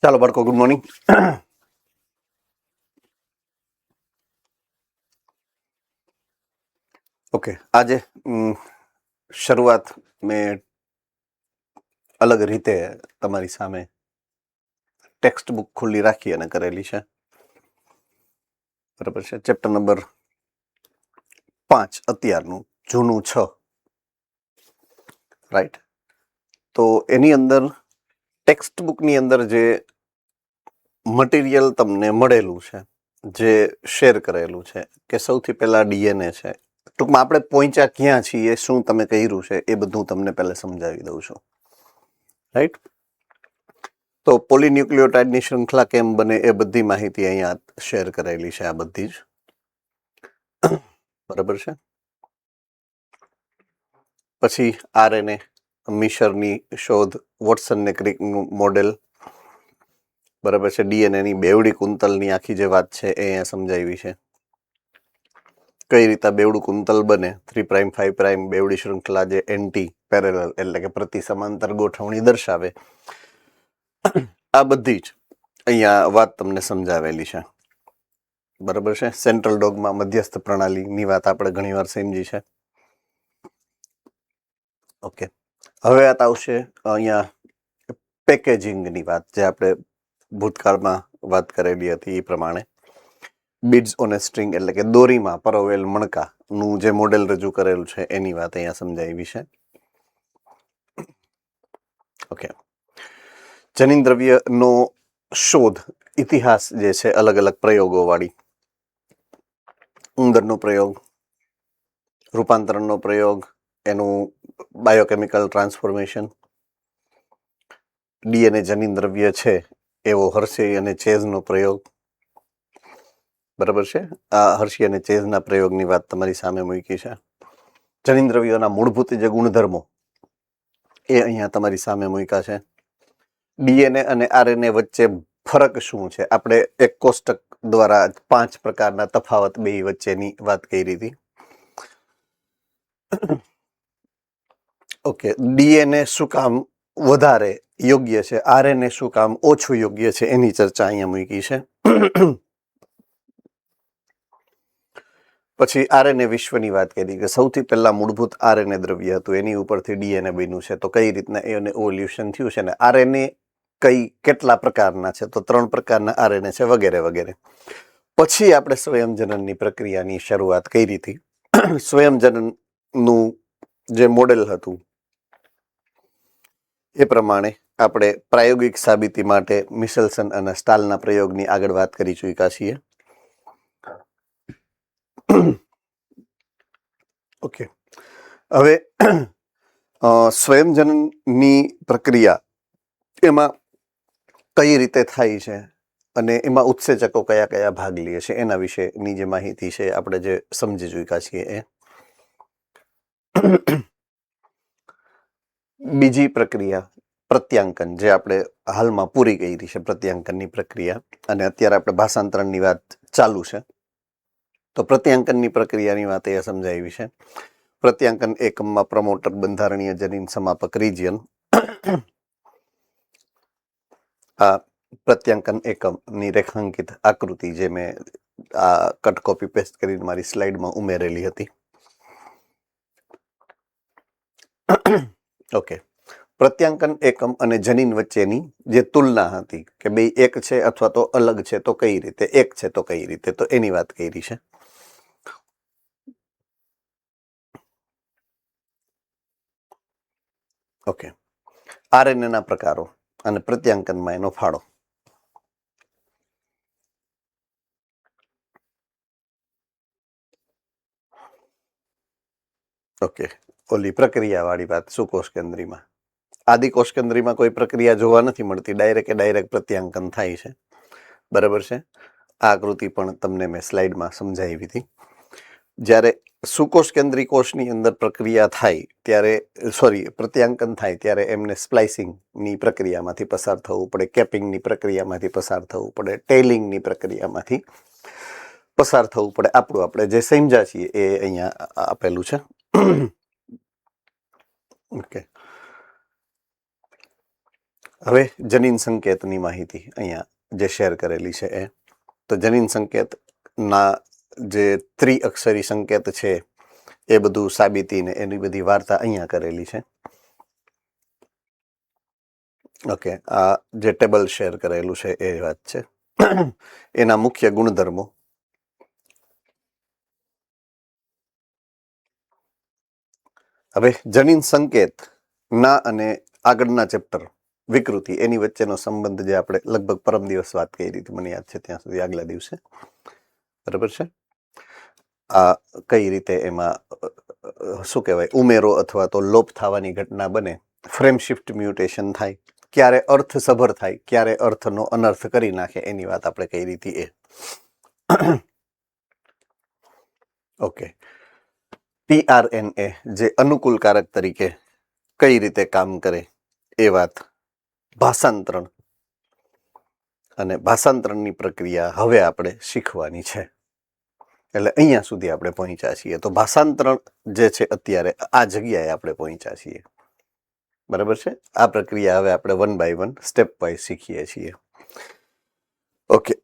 ચાલો બાળકો, good morning. Okay, આજે શરૂઆત મેં અલગ રીતે તમારી સામે ટેક્સ્ટ બુક ખુલ્લી રાખી અને કરેલી છે. બરાબર છે. ચેપ્ટર નંબર 5 અત્યારનું, જૂનું 6, રાઈટ. તો એની અંદર ટેક્સ્ટ બુકની અંદર જે મટીરિયલ તમને મળેલું છે, જે શેર કરેલું છે, કે સૌથી પહેલા ડીએનએ છે. ટૂંકમાં આપણે પહોંચ્યા ક્યાં છીએ, શું તમે કર્યું છે, એ બધું તમને પહેલા સમજાવી દઉં છું, રાઈટ. તો પોલીન્યુક્લિયોટાઇડની શૃંખલા કેમ બને એ બધી માહિતી અહીંયા શેર કરેલી છે, આ બધી જ. બરાબર છે. પછી આરએનએ, મિશરની શોધ, વોટસન ને ક્રિકનું મોડેલ, બરાબર છે. ડીએનએની બેવડી કુંતલની આખી જે વાત છે એ અહીંયા સમજાવી છે. કઈ રીતે બેવડું કુંતલ બને, 3 પ્રાઇમ 5 પ્રાઇમ બેવડી શૃંખલા જે એન્ટી પેરેલલ એટલે કે પ્રતિ સમાંતર ગોઠવણી દર્શાવે, આ બધી જ અહીંયા વાત તમને સમજાવેલી છે. બરાબર છે. સેન્ટ્રલ ડોગમાં મધ્યસ્થ પ્રણાલીની વાત આપણે ઘણીવાર સમજી છે. ઓકે, હવે વાત આવશે અહીંયા પેકેજિંગની વાત, જે આપણે ભૂતકાળમાં વાત કરેલી હતી એ પ્રમાણે. બીડ્સ ઓન એ સ્ટ્રિંગ એટલે કે દોરીમાં પરોવેલ મણકાનું જે મોડેલ રજૂ કરેલું છે એની વાત અહીંયા સમજાવી છે. ઓકે, જનીન દ્રવ્યનો શોધ ઇતિહાસ જે છે અલગ અલગ પ્રયોગો વાળી, ઉંદરનો પ્રયોગ, રૂપાંતરણનો પ્રયોગ, એનું બાયોકેમિકલ ટ્રાન્સફોર્મેશન, ડીએનએ જનીન દ્રવ્ય છે એવો હર્શી અને ચેઝનો પ્રયોગ. બરાબર છે. આ હર્શી અને ચેઝના પ્રયોગની વાત તમારી સામે મૂકી છે. જનીન દ્રવ્યોના મૂળભૂત જે ગુણધર્મો એ અહીંયા તમારી સામે મૂક્યા છે. ડીએનએ અને આરએનએ વચ્ચે ફરક શું છે, આપણે એક કોષ્ટક દ્વારા 5 પ્રકારના તફાવત બે વચ્ચેની વાત કરી હતી. ઓકે, ડીએનએ શું કામ વધારે યોગ્ય છે, આરએનએ શું કામ ઓછું યોગ્ય છે, એની ચર્ચા અહીંયા મૂકી છે. પછી આરએનએ વિશ્વની વાત કરી કે સૌથી પહેલા મૂળભૂત આરએનએ દ્રવ્ય હતું, એની ઉપરથી ડીએનએ બન્યું છે, તો કઈ રીતના એને ઇવોલ્યુશન થયું છે, ને આરએનએ કેટલા પ્રકારના છે, તો 3 પ્રકારના આરએનએ છે, વગેરે વગેરે. પછી આપણે સ્વયંજનનની પ્રક્રિયાની શરૂઆત કરી હતી. સ્વયંજનનનું જે મોડેલ હતું એ પ્રમાણે આપણે પ્રાયોગિક સાબિતી માટે મિશેલ્સન અને સ્ટાલના પ્રયોગની આગળ વાત કરી ચૂક્યા છીએ. ઓકે, હવે સ્વયંજનનની પ્રક્રિયા એમાં કઈ રીતે થાય છે અને એમાં ઉત્સેચકો કયા કયા ભાગ લે છે એના વિશેની જે માહિતી છે આપણે જે સમજી ચૂક્યા છીએ એ. બીજી પ્રક્રિયા પ્રત્યાંકન, જે આપણે હાલમાં પૂરી કરી છે પ્રત્યાંકનની પ્રક્રિયા, અને અત્યારે આપણે ભાષાંતરણની વાત ચાલુ છે. તો પ્રત્યાંકનની પ્રક્રિયાની વાત એ સમજાવી છે. પ્રત્યાંકન એકમમાં પ્રમોટર, બંધારણીય જનીન, સમાપક રિજિયન. આ પ્રત્યાંકન એકમની રેખાંકિત આકૃતિ જે મેં આ કટ કોપી પેસ્ટ કરીને મારી સ્લાઇડમાં ઉમેરેલી હતી. ઓકે, પ્રત્યાંકન એકમ અને જનીન વચ્ચેની જે તુલના હતી કે બે એક છે અથવા તો અલગ છે તો કઈ રીતે, એક છે તો કઈ રીતે, તો એની વાત કરી છે. ઓકે, આરએનએના પ્રકારો અને પ્રત્યાંકનમાં એનો ફાળો. ઓકે, ઓલી પ્રક્રિયા વાળી વાત સુકોષ કેન્દ્રીમાં. આદિકોષ કેન્દ્રીમાં કોઈ પ્રક્રિયા જોવા નથી મળતી, ડાયરેક્ટ પ્રત્યાંકન થાય છે. બરાબર છે. આ આકૃતિ પણ તમને મેં સ્લાઇડમાં સમજાવી હતી. જ્યારે સુકોષ કેન્દ્રી કોષની અંદર પ્રક્રિયા થાય ત્યારે પ્રત્યાંકન થાય ત્યારે એમને સ્પ્લાઇસિંગની પ્રક્રિયામાંથી પસાર થવું પડે, કેપિંગની પ્રક્રિયામાંથી પસાર થવું પડે, ટેલિંગની પ્રક્રિયામાંથી પસાર થવું પડે. આપણે જે સમજ્યા છીએ એ અહીંયા આપેલું છે. ઓકે, હવે જનીન સંકેતની માહિતી અહીંયા જે શેર કરેલી છે એ તો જનીન સંકેતના જે ત્રિઅક્ષરી સંકેત છે એ બધું સાબિતી ને એની બધી વાર્તા અહીંયા કરેલી છે. ઓકે, આ જે ટેબલ શેર કરેલું છે એ વાત છે. એના મુખ્ય ગુણધર્મો. હવે જનીન સંકેત ના અને આગળના ચેપ્ટર વિકૃતિ એની વચ્ચેનો સંબંધ જે આપણે લગભગ પરમ દિવસ વાત કરી હતી, મને યાદ છે ત્યાં સુધી, આગલા દિવસે, બરાબર છે. આ કઈ રીતે એમાં શું કહેવાય ઉમેરો અથવા તો લોપ થવાની ઘટના બને, ફ્રેમ શિફ્ટ મ્યુટેશન થાય, ક્યારે અર્થ સભર થાય, ક્યારે અર્થનો અનર્થ કરી નાખે, એની વાત આપણે કઈ રીતે એ. ઓકે, ટીઆરએનએ જે અનુકૂલકારક તરીકે કઈ રીતે કામ કરે એ વાત, ભાષાંતરણ અને ભાષાંતરણની પ્રક્રિયા હવે આપણે શીખવાની છે. એટલે અહીંયા સુધી આપણે પહોંચ્યા છીએ. તો ભાષાંતરણ જે છે અત્યારે આ જગ્યાએ આપણે પહોંચ્યા છીએ, બરાબર છે. આ પ્રક્રિયા હવે આપણે 1 by 1 સ્ટેપ વાઇઝ શીખીએ છીએ. ઓકે,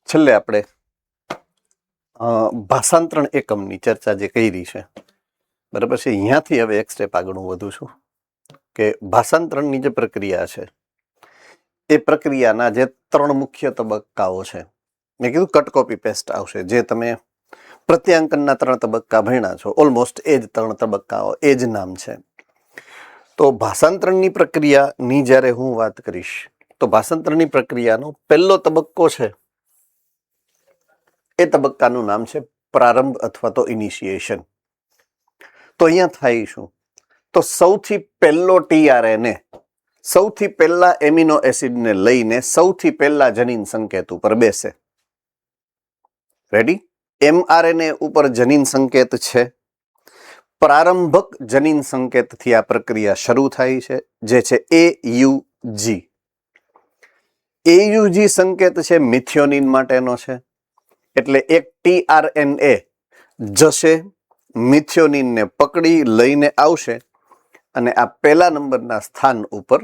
છેલ્લે આપણે ભાષાંતરણ એકમની ચર્ચા જે કરી છે, બરાબર છે. અહીંયાથી હવે એક સ્ટેપ આગળ હું વધું છું કે ભાષાંતરણની જે પ્રક્રિયા છે એ પ્રક્રિયાના જે 3 મુખ્ય તબક્કાઓ છે, મેં કીધું કટ કોપી પેસ્ટ આવશે, જે તમે પ્રત્યાંકનના 3 તબક્કા ભણ્યા છો, ઓલમોસ્ટ એ જ 3 તબક્કાઓ, એ જ નામ છે. તો ભાષાંતરણની પ્રક્રિયાની જ્યારે હું વાત કરીશ તો ભાષાંતરણની પ્રક્રિયાનો પહેલો તબક્કો છે એ તબક્કાનું નામ છે પ્રારંભ અથવા તો ઇનિશિએશન. તો અહીંયા થાય શું, તો સૌથી પહેલો ટીઆરએનએ સૌથી પહેલા એમિનો એસિડને લઈને સૌથી પહેલા જનીન સંકેત ઉપર બેસે. રેડી? એમઆરએનએ ઉપર જનીન સંકેત છે. પ્રારંભક જનીન સંકેતથી આ પ્રક્રિયા શરૂ થાય છે, જે છે એયુજી. એયુજી સંકેત છે મિથિયોનિન માટેનો છે. એટલે એક ટીઆરએનએ જશે, મિથિયોનિનને પકડી લઈને આવશે અને આ પહેલા નંબરના સ્થાન ઉપર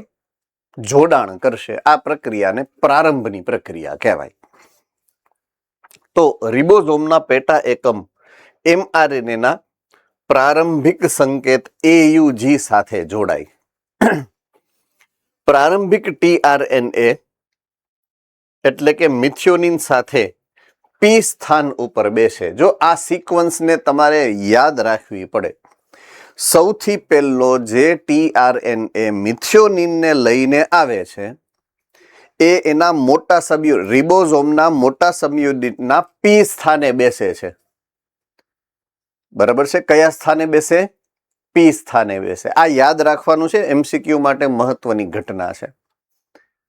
જોડાણ કરશે. આ પ્રક્રિયાને પ્રારંભની પ્રક્રિયા કહેવાય. તો રિબોઝોમના પેટા એકમ એમઆરએનએના પ્રારંભિક સંકેત એયુજી સાથે જોડાય. પ્રારંભિક ટીઆરએનએ એટલે કે મિથિયોનિન સાથે પી સ્થાન ઉપર બેસે. જો આ સિક્વન્સને તમારે યાદ રાખવી પડે, સૌથી પહેલો જે ટીઆરએનએ મિથિયોનિનને લઈને આવે છે એ એના મોટા સબ રિબોઝોમના મોટા સબયુનિટના પી સ્થાને બેસે છે, બરાબર છે. કયા સ્થાને બેસે? પી સ્થાને બેસે. આ યાદ રાખવાનું છે, એમસીક્યુ માટે મહત્વની ઘટના છે,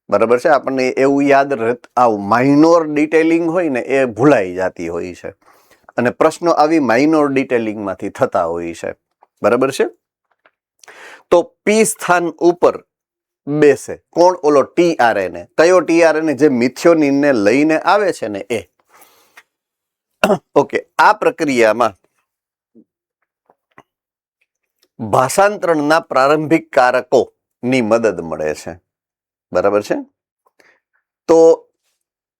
બરાબર છે. આપણને એવું યાદ આવું માઇનોર ડિટેલિંગ હોય ને એ ભૂલાઈ જતી હોય છે અને પ્રશ્નો આવી માઇનોર ડિટેલિંગમાંથી થતા હોય છે, બરાબર છે. તો પી સ્થાન ઉપર બેસે કોણ? ઓલો ટીઆરએનએ. કયો ટીઆરએનએ? જે મિથિયોનિનને લઈને આવે છે ને એ. ઓકે, આ પ્રક્રિયામાં ભાષાંતરણના પ્રારંભિક કારકોની મદદ મળે છે. બરાબર છે. તો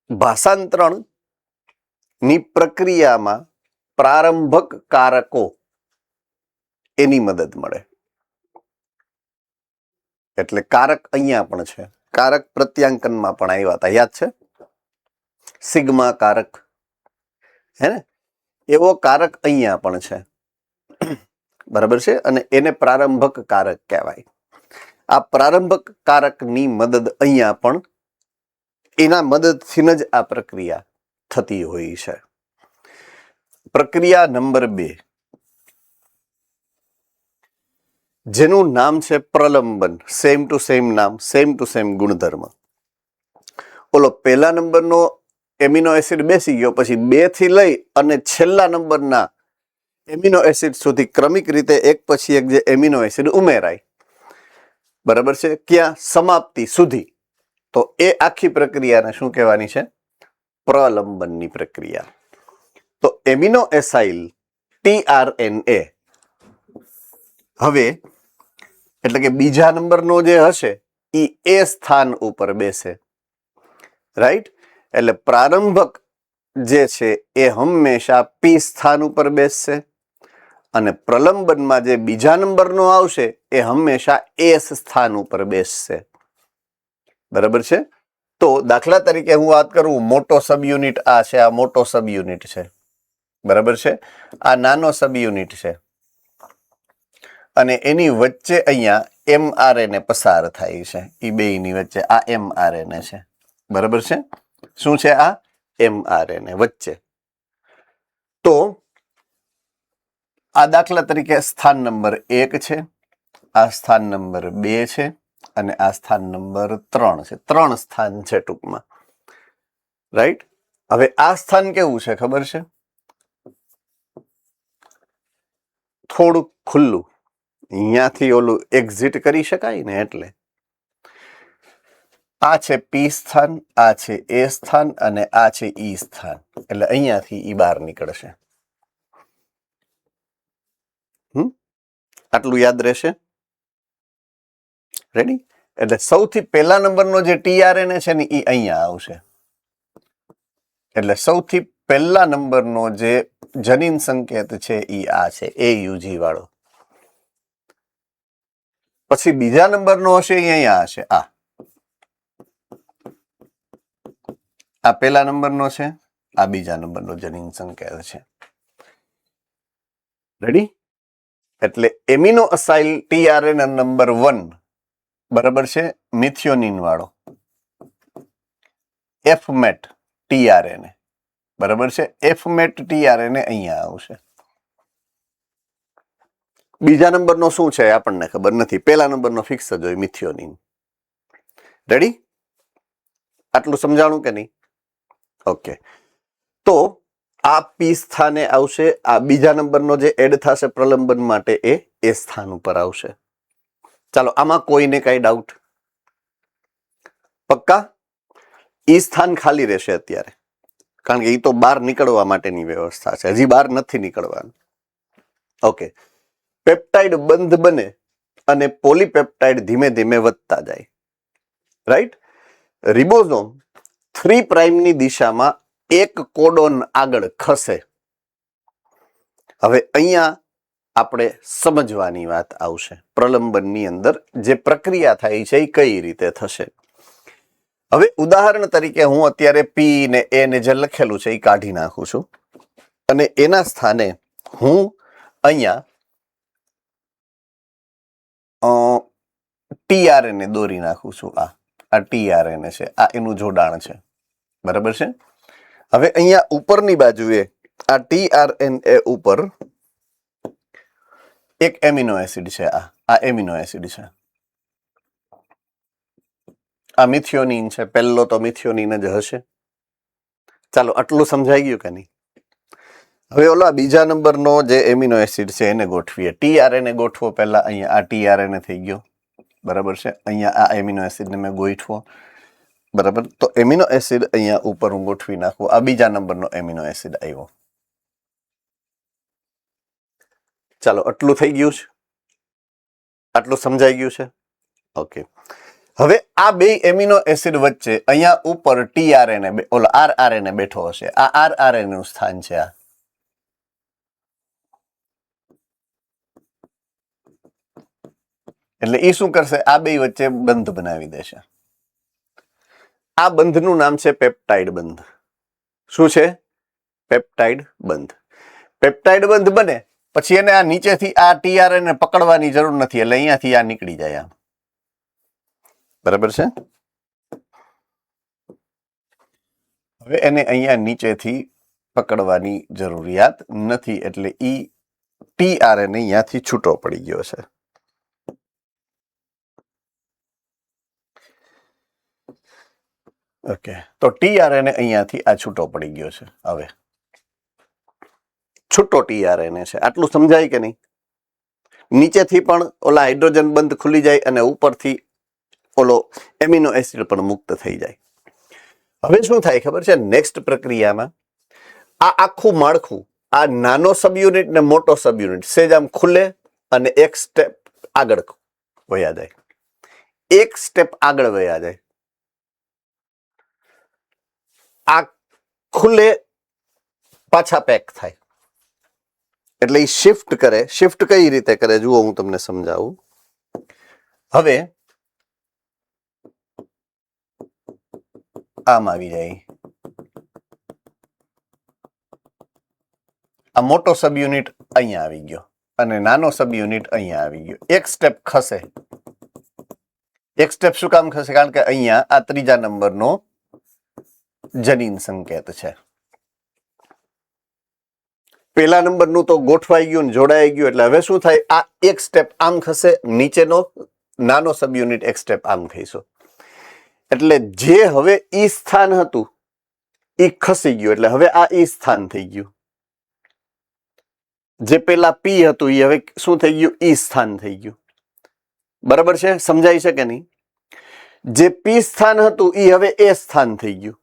ભાષાંતરણની પ્રક્રિયામાં પ્રારંભક કારકો એની મદદ મળે. એટલે કારક અહીંયા પણ છે, કારક પ્રત્યાંકનમાં પણ આવ્યા હતા, યાદ છે? સિગ્મા કારક, હે ને? એવો કારક અહીંયા પણ છે. બરાબર છે. અને એને પ્રારંભક કારક કહેવાય. આ પ્રારંભક કારકની મદદ અહીંયા પણ એના મદદથી જ આ પ્રક્રિયા થતી હોય છે. પ્રક્રિયા નંબર 2, જેનું નામ છે પ્રલંબન. સેમ ટુ સેમ નામ, સેમ ટુ સેમ ગુણધર્મ. ઓલો પહેલા નંબરનો એમિનો એસિડ બેસી ગયો, પછી 2 થી લઈ અને છેલ્લા નંબરના એમિનો એસિડ સુધી ક્રમિક રીતે એક પછી એક જે એમિનો એસિડ ઉમેરાય, બરાબર છે, ક્યાં? સમાપ્તિ સુધી. તો એ આખી પ્રક્રિયાને શું કહેવાની છે? પ્રલંબનની પ્રક્રિયા. તો એમિનો એસાઇલ tRNA હવે એટલે કે બીજા નંબરનો જે હશે એ સ્થાન ઉપર બેસે, રાઈટ? એટલે પ્રારંભક જે છે એ હંમેશા P સ્થાન ઉપર બેસશે અને પ્રલંબનમાં જે બીજા નંબરનો આવશે એ હંમેશા S સ્થાન ઉપર બેસશે. બરાબર છે. તો દાખલા તરીકે હું વાત કરું, મોટો સબ યુનિટ આ છે, આ મોટો સબ યુનિટ છે, બરાબર છે, આ નાનો સબ યુનિટ છે, અને એની વચ્ચે અહીંયા mRNA પસાર થાય છે. એ બેયની વચ્ચે આ mRNA છે, બરાબર છે. શું છે આ? mRNA વચ્ચે. તો આ દાખલા તરીકે સ્થાન નંબર 1 છે, આ સ્થાન નંબર 2 છે, અને આ સ્થાન નંબર 3 છે. 3 સ્થાન છે ટૂંકમાં, રાઈટ? હવે આ સ્થાન કેવું છે ખબર છે? થોડુંક ખુલ્લું, અહીંયાથી ઓલું એક્ઝિટ કરી શકાય ને, એટલે આ છે P સ્થાન, આ છે A સ્થાન અને આ છે E સ્થાન. એટલે અહીંયાથી ઈ બહાર નીકળશે. આટલું યાદ રહેશે? રેડી? એટલે સૌથી પહેલા નંબરનો જે tRNA છે ને એ અહીંયા આવશે. એટલે સૌથી પહેલા નંબરનો જે જનીન સંકેત છે એ આ છે, AUG વાળો. પછી બીજા નંબરનો હશે એ અહીંયા હશે, આ પહેલા નંબરનો છે, આ બીજા નંબરનો જનીન સંકેત છે. રેડી? એટલે એમિનો અસાઇલ tRNA નંબર 1, બરાબર છે, મિથિયોનિન વાળો FMAT tRNA, બરાબર છે. FMAT tRNA અહીંયા આવશે. બીજા નંબરનો શું છે આપણને ખબર નથી, પહેલા નંબરનો ફિક્સ જ હોય, મિથિયોનિન. રેડી? આટલું સમજાણું કે નહીં? ઓકે. તો આ P સ્થાને આવશે, આ બીજા નંબરનો જે એડ થશે પ્રલંબન માટે એ સ્થાન ઉપર આવશે. ચાલો, આમાં કોઈને કઈ ડાઉટ? પક્કા? ઈ સ્થાન ખાલી રહેશે અત્યારે, કારણ કે એ તો બહાર નીકળવા માટેની વ્યવસ્થા છે, હજી બહાર નથી નીકળવાનું. ઓકે. પેપ્ટાઇડ બંધ બને અને પોલીપેપ્ટાઇડ ધીમે ધીમે વધતા જાય, રાઈટ? રિબોઝોમ 3 પ્રાઇમની દિશામાં એક કોડોન આગળ ખસે. હવે અહીંયા આપણે સમજવાની વાત આવશે, પ્રલંબનની અંદર જે પ્રક્રિયા થાય છે એ કઈ રીતે થશે. હવે ઉદાહરણ તરીકે હું અત્યારે P ને A ને જે લખેલું છે એ કાઢી નાખું છું અને એના સ્થાને હું અહીંયા tRNA દોરી નાખું છું. આ tRNA છે, આ એનું જોડાણ છે, બરાબર છે. હવે અહીંયા ઉપરની બાજુએ આ tRNA ઉપર એક એમિનો એસિડ છે, આ એમિનો એસિડ છે, આ મિથિયોનિન છે. પહેલો તો મિથિયોનિન જ હશે. ચાલો, આટલું સમજાઈ ગયું કે નહીં? હવે ઓલા બીજા નંબરનો જે એમિનો એસિડ છે એને ગોઠવીએ. tRNA ગોઠવો પહેલા. અહીંયા આ tRNA થઈ ગયો, બરાબર છે. અહીંયા આ એમિનો એસિડને મેં ગોઠવો, બરાબર. તો એમિનો એસિડ અહીંયા ઉપર હું ગોઠવી નાખું. આ બીજા નંબરનો એમિનો એસિડ આવ્યો, ચાલો આટલું થઈ ગયું છે, આટલું સમજાઈ ગયું છે. ઓકે, હવે આ બે એમિનો એસિડ વચ્ચે અહીંયા ઉપર ટીઆરએનએ ઓલો આરઆરએનએ બેઠો હશે. આ આરઆરએનએ નું સ્થાન છે. આ એટલે એ શું કરશે? આ બે વચ્ચે બંધ બનાવી દેશે. આ બંધનું નામ છે પેપ્ટાઇડ બંધ. શું છે? પેપ્ટાઇડ બંધ. પેપ્ટાઇડ બંધ બને પછી એને આ નીચેથી આ ટીઆરએનએ પકડવાની જરૂર નથી, એટલે અહીંયાથી આ નીકળી જાય. આમ બરાબર છે. હવે એને અહીંયા નીચેથી પકડવાની જરૂરિયાત નથી, એટલે ઈ ટીઆરએનએ અહીંયાથી છૂટો પડી ગયો છે. ઓકે, તો ટીઆરએનએ અહીંયાથી આ છૂટો પડી ગયો છે. હવે છૂટો ટીઆરએનએ છે. આટલું સમજાય કે નહીં? નીચેથી પણ ઓલા હાઇડ્રોજન બંધ ખુલી જાય અને ઉપરથી ઓલો એમિનો એસિડ પણ મુક્ત થઈ જાય. હવે શું થાય ખબર છે? નેક્સ્ટ પ્રક્રિયામાં આ આખું માળખું, આ નાનો સબયુનિટ ને મોટો સબયુનિટ સેજ આમ ખુલે અને એક સ્ટેપ આગળ વયા જાય. એક સ્ટેપ આગળ વયા જાય. આ ખુલે પાછા પેક થાય. એટલે એ શિફ્ટ કરે. શિફ્ટ કઈ રીતે કરે જુઓ, હું તમને સમજાવું. હવે આમ આવી જાય. આ મોટો સબ યુનિટ અહીંયા આવી ગયો અને નાનો સબ યુનિટ અહીંયા આવી ગયો. એક સ્ટેપ ખસે. એક સ્ટેપ શું કામ ખસે? કારણ કે અહીંયા આ ત્રીજા નંબરનો જનીન સંકેત છે. પેલા નંબરનું તો ગોઠવાઈ ગયું, જોડાઈ ગયું. એટલે હવે શું થાય? આ એક સ્ટેપ આમ ખસે, નીચેનો નાનો સબ યુનિટ એક સ્ટેપ આમ ખઈશો. એટલે જે હવે ઈ સ્થાન હતું ઈ ખસી ગયું. એટલે હવે આ ઈ સ્થાન થઈ ગયું. જે પેલા પી હતું એ હવે શું થઈ ગયું? ઈ સ્થાન થઈ ગયું. બરાબર છે? સમજાય છે કે નહીં? જે પી સ્થાન હતું એ હવે એ સ્થાન થઈ ગયું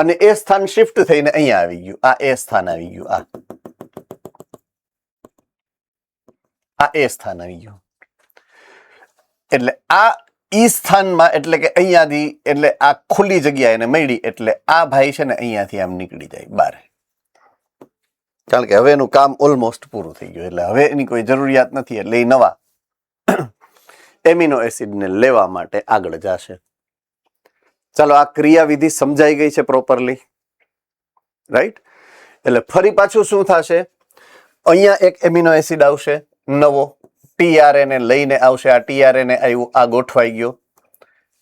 અને એ સ્થાન શિફ્ટ થઈને અહીંયા આવી ગયું. આ એ સ્થાન આવી ગયું. આ એ સ્થાન આવી ગયું. એટલે આ ઈ સ્થાનમાં, એટલે કે અહીંયાથી, એટલે આ ખુલ્લી જગ્યા એને મળી, એટલે આ ભાઈ છે ને અહીંયાથી આમ નીકળી જાય બહાર. કારણ કે હવે એનું કામ ઓલમોસ્ટ પૂરું થઈ ગયું. એટલે હવે એની કોઈ જરૂરિયાત નથી. એટલે એ નવા એમિનો એસિડને લેવા માટે આગળ જશે. ચાલો, આ ક્રિયાવિધિ સમજાઈ ગઈ છે પ્રોપરલી, રાઈટ? એટલે ફરી પાછું શું થશે? અહીંયા એક એમિનો એસિડ આવશે નવો, ટીઆરએનએ લઈને આવશે. આ ટીઆરએનએ આવ્યું, આ ગોઠવાઈ ગયો.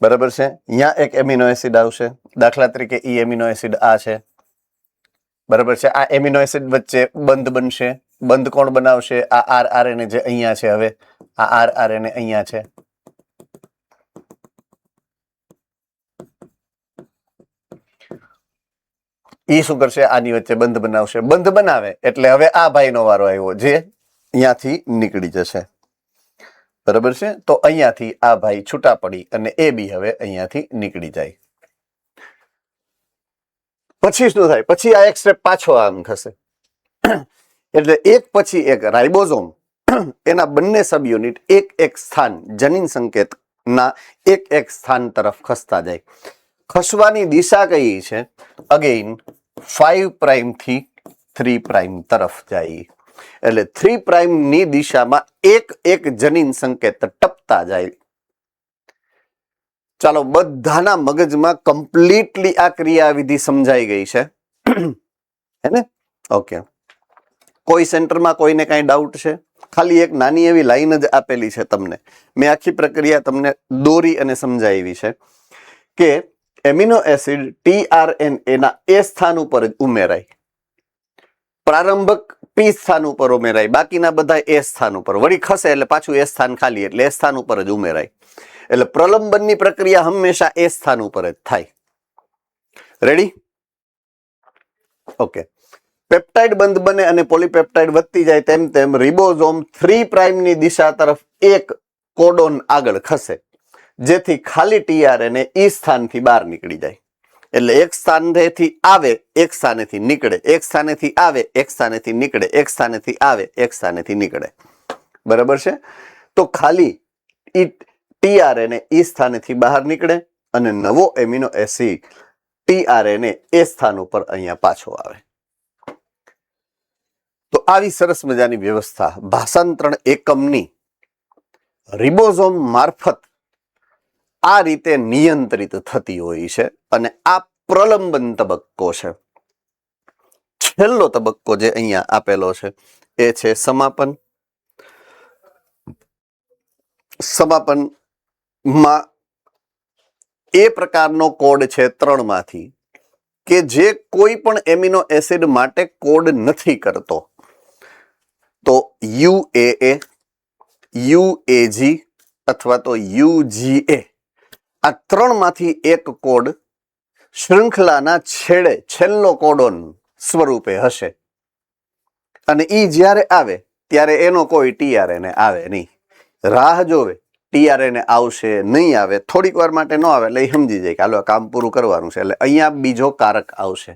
બરાબર છે? અહીંયા એક એમિનો એસિડ આવશે. દાખલા તરીકે ઈ એમિનો એસિડ આ છે. બરાબર છે? આ એમિનો એસિડ વચ્ચે બંધ બનશે. બંધ કોણ બનાવશે? આ આરઆરએનએ જે અહીંયા છે. હવે આ આરઆરએનએ અહીંયા છે. ઈ શું કરશે? આની વચ્ચે બંધ બનાવશે. બંધ બનાવે એટલે હવે આ ભાઈનો વારો આવ્યો, જે અહીંયાથી નીકળી જશે. બરાબર છે? તો અહીંયાથી આ ભાઈ છૂટા પડી અને એ બી હવે અહીંયાથી નીકળી જાય. પછી શું થાય? પછી આ એક સ્ટેપ પાછો આમ થશે. એટલે એક પછી એક રાઇબોઝોમ એના બંને સબ યુનિટ એક એક સ્થાન, જનીન સંકેતના એક એક સ્થાન તરફ ખસતા જાય. ખસવાની દિશા કઈ છે? અગેઇન 5 પ્રાઇમ થી 3 પ્રાઇમ તરફ જાય. એટલે 3 પ્રાઇમ ની દિશામાં એક એક જનીન સંકેત ટપતા જાય. ચાલો, બધાના મગજમાં કમ્પ્લીટલી આ ક્રિયાવિધિ સમજાઈ ગઈ છે, હે ને? ઓકે, કોઈ સેન્ટરમાં કોઈને કઈ ડાઉટ છે? ખાલી એક નાની એવી લાઈન જ આપેલી છે તમને. મેં આખી પ્રક્રિયા તમને દોરી અને સમજાવી છે કે એમિનો એસિડ ટીઆરએનએ ના એ સ્થાન ઉપર જ ઉમેરાય, પ્રારંભક પી સ્થાન ઉપર ઉમેરાય, બાકીના બધા એ સ્થાન ઉપર. વળી ખસે એટલે પાછું એ સ્થાન ખાલી, એટલે એ સ્થાન ઉપર જ ઉમેરાય. એટલે પ્રલંબનની પ્રક્રિયા હંમેશા એ સ્થાન ઉપર જ થાય. રેડી? ઓકે. પેપ્ટાઇડ બંધ બને અને પોલીપેપ્ટાઇડ વધતી જાય તેમ તેમ રિબોઝોમ 3 પ્રાઇમ ની દિશા તરફ એક કોડોન આગળ ખસે, જેથી ખાલી ટીઆરએનએ ઈ સ્થાનથી બહાર નીકળી જાય. એટલે એક સ્થાનેથી આવે એક સ્થાનેથી નીકળે, એક સ્થાનેથી આવે એક સ્થાનેથી નીકળે, એક સ્થાનેથી આવે એક સ્થાનેથી નીકળે. બરાબર છે. તો ખાલી ટીઆરએનએ એ સ્થાનેથી બહાર નીકળે અને નવો એમિનો એસિડ ટીઆરએનએ એ સ્થાન ઉપર અહીંયા પાછો આવે. તો આવી સરસ મજાની વ્યવસ્થા ભાષાંતરણ એકમની રિબોઝોમ મારફત આ રીતે નિયંત્રિત થતી હોય છે અને આ પ્રલંબન તબક્કો છે. છેલ્લો તબક્કો જે અહીંયા આપેલો છે એ છે સમાપન. સમાપનમાં એ પ્રકારનો કોડ છે 3 માંથી કે જે કોઈ પણ એમિનો એસિડ માટે કોડ નથી કરતો. તો UAA, UAG અથવા તો UGA આ 3 માંથી એક કોડ શૃંખલાના છેડે છેલ્લો કોડોન સ્વરૂપે હશે અને ઈ જ્યારે આવે ત્યારે એનો કોઈ ટીઆરએનએ આવે નહીં. રાહ જોવે ટીઆરએનએ આવશે નહીં આવે, થોડીક વાર માટે ન આવે એટલે સમજી જાય કે હાલો કામ પૂરું કરવાનું છે. એટલે અહીંયા બીજો કારક આવશે.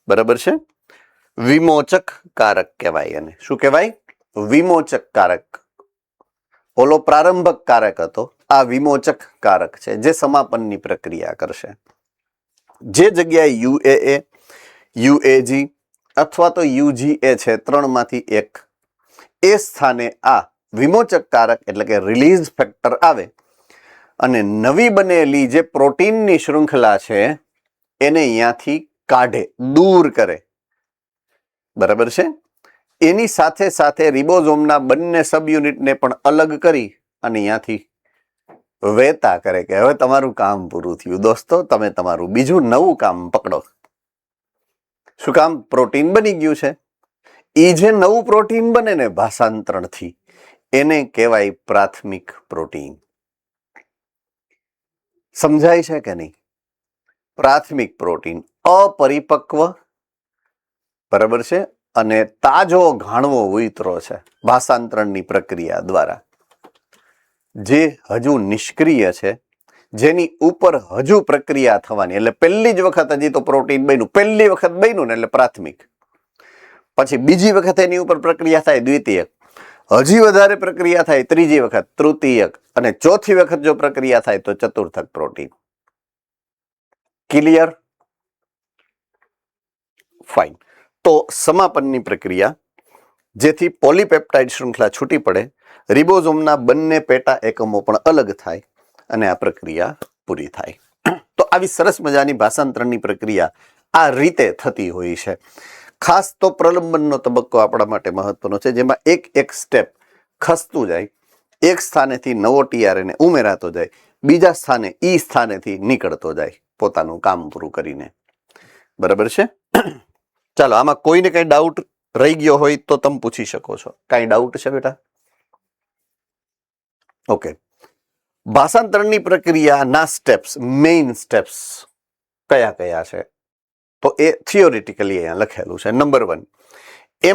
બરાબર છે. વિમોચક કારક કહેવાય એને. શું કહેવાય? વિમોચક કારક. ઓલો પ્રારંભક કારક હતો, આ વિમોચક કારક છે જે સમાપનની પ્રક્રિયા કરશે. જે જગ્યાએ UAA, UAG અથવા તો UGA છે 3 માંથી એક, એ સ્થાને આ વિમોચક કારક એટલે કે રિલીઝ ફેક્ટર આવે અને નવી બનેલી જે પ્રોટીનની શૃંખલા છે એને અહીંયાથી કાઢે, દૂર કરે. બરાબર છે. એની સાથે સાથે રિબોઝોમના બંને સબ યુનિટને પણ અલગ કરી અને અહીંયાથી વેતા કરે કે હવે તમારું કામ પૂરું થયું દોસ્તો, તમે તમારું બીજું નવું કામ પકડો. શું કામ? પ્રોટીન બની ગયું છે. એ જે નવું પ્રોટીન બને ને ભાષાંતરણથી એને કહેવાય પ્રાથમિક પ્રોટીન. સમજાય છે કે નહીં? પ્રાથમિક પ્રોટીન અપરિપક્વ, બરાબર છે, અને તાજો ઘાણવો ઉતરો છે ભાષાંતરણની પ્રક્રિયા દ્વારા, જે હજુ નિષ્ક્રિય છે, જેની ઉપર હજુ પ્રક્રિયા થવાની. એટલે પહેલી જ વખત હજી તો પ્રોટીન બન્યું, પહેલી વખત બન્યું ને એટલે પ્રાથમિક. પછી બીજી વખત એની ઉપર પ્રક્રિયા થાય દ્વિતીયક, હજી વધારે પ્રક્રિયા થાય ત્રીજી વખત તૃતીયક, અને ચોથી વખત જો પ્રક્રિયા થાય તો ચતુર્થક પ્રોટીન. ક્લિયર? ફાઇન. તો સમાપનની પ્રક્રિયા, જેથી પોલીપેપ્ટાઇડ શૃંખલા છૂટી પડે, રિબોઝોમના બંને પેટા એકમો પણ અલગ થાય અને આ પ્રક્રિયા પૂરી થાય. તો આવી સરસ મજાની ભાષાંતરણની પ્રક્રિયા આ રીતે થતી હોય છે. ખાસ તો પ્રલંબનનો તબક્કો આપણા માટે મહત્વનો છે, જેમાં એક એક સ્ટેપ ખસતું જાય. એક સ્થાનેથી નવો ટીઆરએનએ ઉમેરાતો જાય, બીજા સ્થાને ઈ સ્થાનેથી નીકળતો જાય પોતાનું કામ પૂરું કરીને. બરાબર છે. ચાલો, આમાં કોઈને કઈ ડાઉટ રહી ગયો હોય તો તમે પૂછી શકો છો. કઈ ડાઉટ છે બેટા? ઓકે. ભાષાંતરણની પ્રક્રિયાના સ્ટેપ્સ, મેઇન સ્ટેપ્સ કયા કયા છે તો એ થિયોરિટિકલી અહીંયા લખેલું છે. નંબર 1,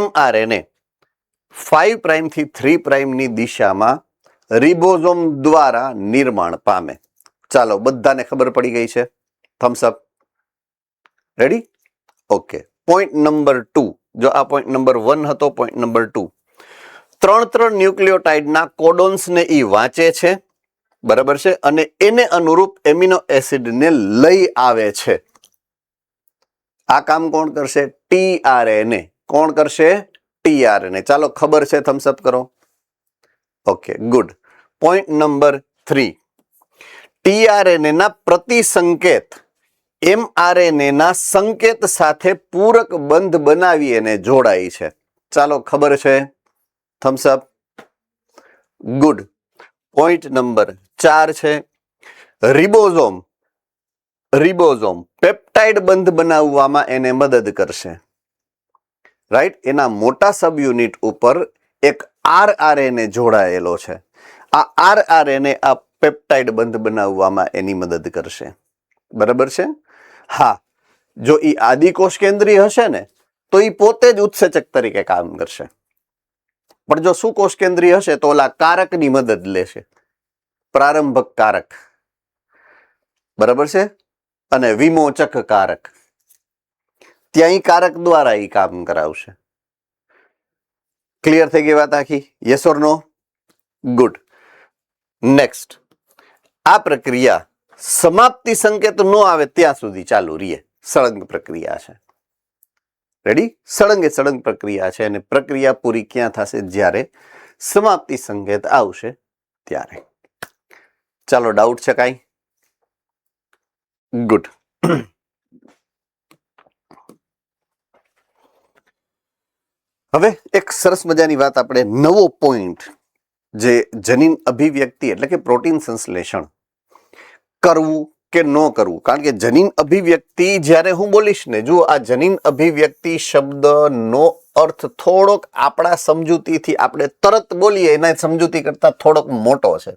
mRNA 5 પ્રાઇમ થી 3 પ્રાઇમની દિશામાં રિબોઝોમ દ્વારા નિર્માણ પામે. ચાલો, બધાને ખબર પડી ગઈ છે? Thums up. Ready? Okay. Point number 2, જો આ પોઈન્ટ નંબર 1 હતો, પોઈન્ટ નંબર 2, 3 ન્યુક્લિયોટાઇડના કોડોન્સને ઈ વાંચે છે. બરાબર છે. અને એને અનુરૂપ એમિનો એસિડને લઈ આવે છે. આ કામ કોણ કરશે? ટીઆરએનએ. કોણ કરશે? ટીઆરએનએ. ચાલો, ખબર છે? થમ્સ અપ કરો. Okay, good. Point number 3, tRNA ના પ્રતિસંકેત mRNA ના સંકેત સાથે પૂરક બંધ બનાવી અને જોડાય છે. ચાલો, ખબર છે? Thums up. Good. Point number 4 છે, રિબોઝોમ પેપ્ટાઇડ બંધ બનાવવામાં એને મદદ કરશે. રાઈટ? એના મોટા સબ યુનિટ ઉપર એક RRNA જોડાયેલો છે. આ RRNA આ પેપ્ટાઇડ બંધ બનાવવામાં એની મદદ કરશે. બરાબર છે? હા, જો ઈ આદિકોષ કેન્દ્રીય હશે ને તો ઈ પોતે જ ઉત્સેચક તરીકે કામ કરશે. પણ જો સુકોષ કેન્દ્રીય હશે તો ઓલા કારકની મદદ લેશે, પ્રારંભક કારક. બરાબર છે? અને વિમોચક કારક, ત્યાં કારક દ્વારા એ કામ કરાવશે. ક્લિયર થઈ ગઈ વાત આખી? Yes or no? Good. Next, આ પ્રક્રિયા સમાપ્તિ સંકેત ન આવે ત્યાં સુધી ચાલુ રહે. સળંગ પ્રક્રિયા છે. રેડી? સળંગ એ સળંગ પ્રક્રિયા છે અને પ્રક્રિયા પૂરી ક્યાં થશે? જ્યારે સમાપ્તિ સંકેત આવશે ત્યારે. ચાલો, ડાઉટ છે કાંઈ? ગુડ. હવે એક સરસ મજાની વાત, આપણે નવો પોઈન્ટ, જે જનીન અભિવ્યક્તિ એટલે કે પ્રોટીન સંશ્લેષણ કરવું કે ન કરવું. કારણ કે જનીન અભિવ્યક્તિ જ્યારે હું બોલીશ ને, જો આ જનીન અભિવ્યક્તિ શબ્દનો અર્થ થોડોક આપણા સમજૂતીથી આપણે તરત બોલીએ એના સમજૂતી કરતા થોડોક મોટો છે.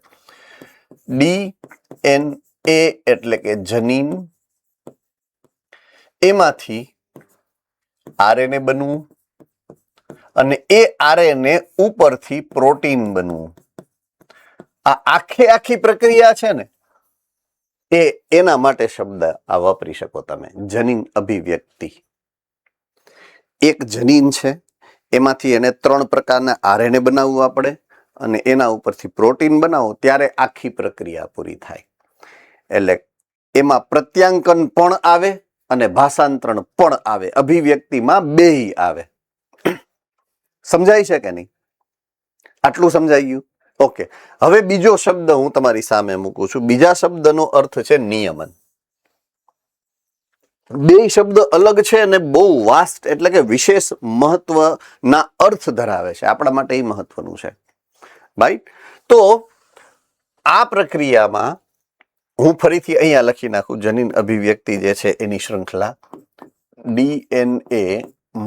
DNA એટલે કે જનીન, એમાંથી RNA બનવું અને એ RNA ઉપરથી પ્રોટીન બનવું. આ આખી પ્રક્રિયા છે ને, એના માટે શબ્દ આ વાપરી શકો તમે, જનીન અભિવ્યક્તિ. એક જનીન છે, એમાંથી એને 3 પ્રકારના RNA બનાવવા પડે અને એના ઉપરથી પ્રોટીન બનાવો ત્યારે આખી પ્રક્રિયા પૂરી થાય. એટલે એમાં પ્રત્યાંકન પણ આવે અને ભાષાંતરણ પણ આવે. અભિવ્યક્તિમાં બેય આવે. સમજાય છે કે નહીં? આટલું સમજાઈ ગયું? ઓકે. હવે બીજો શબ્દ હું તમારી સામે મૂકું છું. બીજા શબ્દનો અર્થ છે નિયમન. બે શબ્દ અલગ છે અને બહુ વાસ્ટ એટલે કે વિશેષ મહત્વના અર્થ ધરાવે છે. આપણા માટે એ મહત્વનું છે. રાઈટ? તો આ પ્રક્રિયામાં હું ફરીથી અહીંયા લખી નાખું, જનીન અભિવ્યક્તિ જે છે એની શૃંખલા. DNA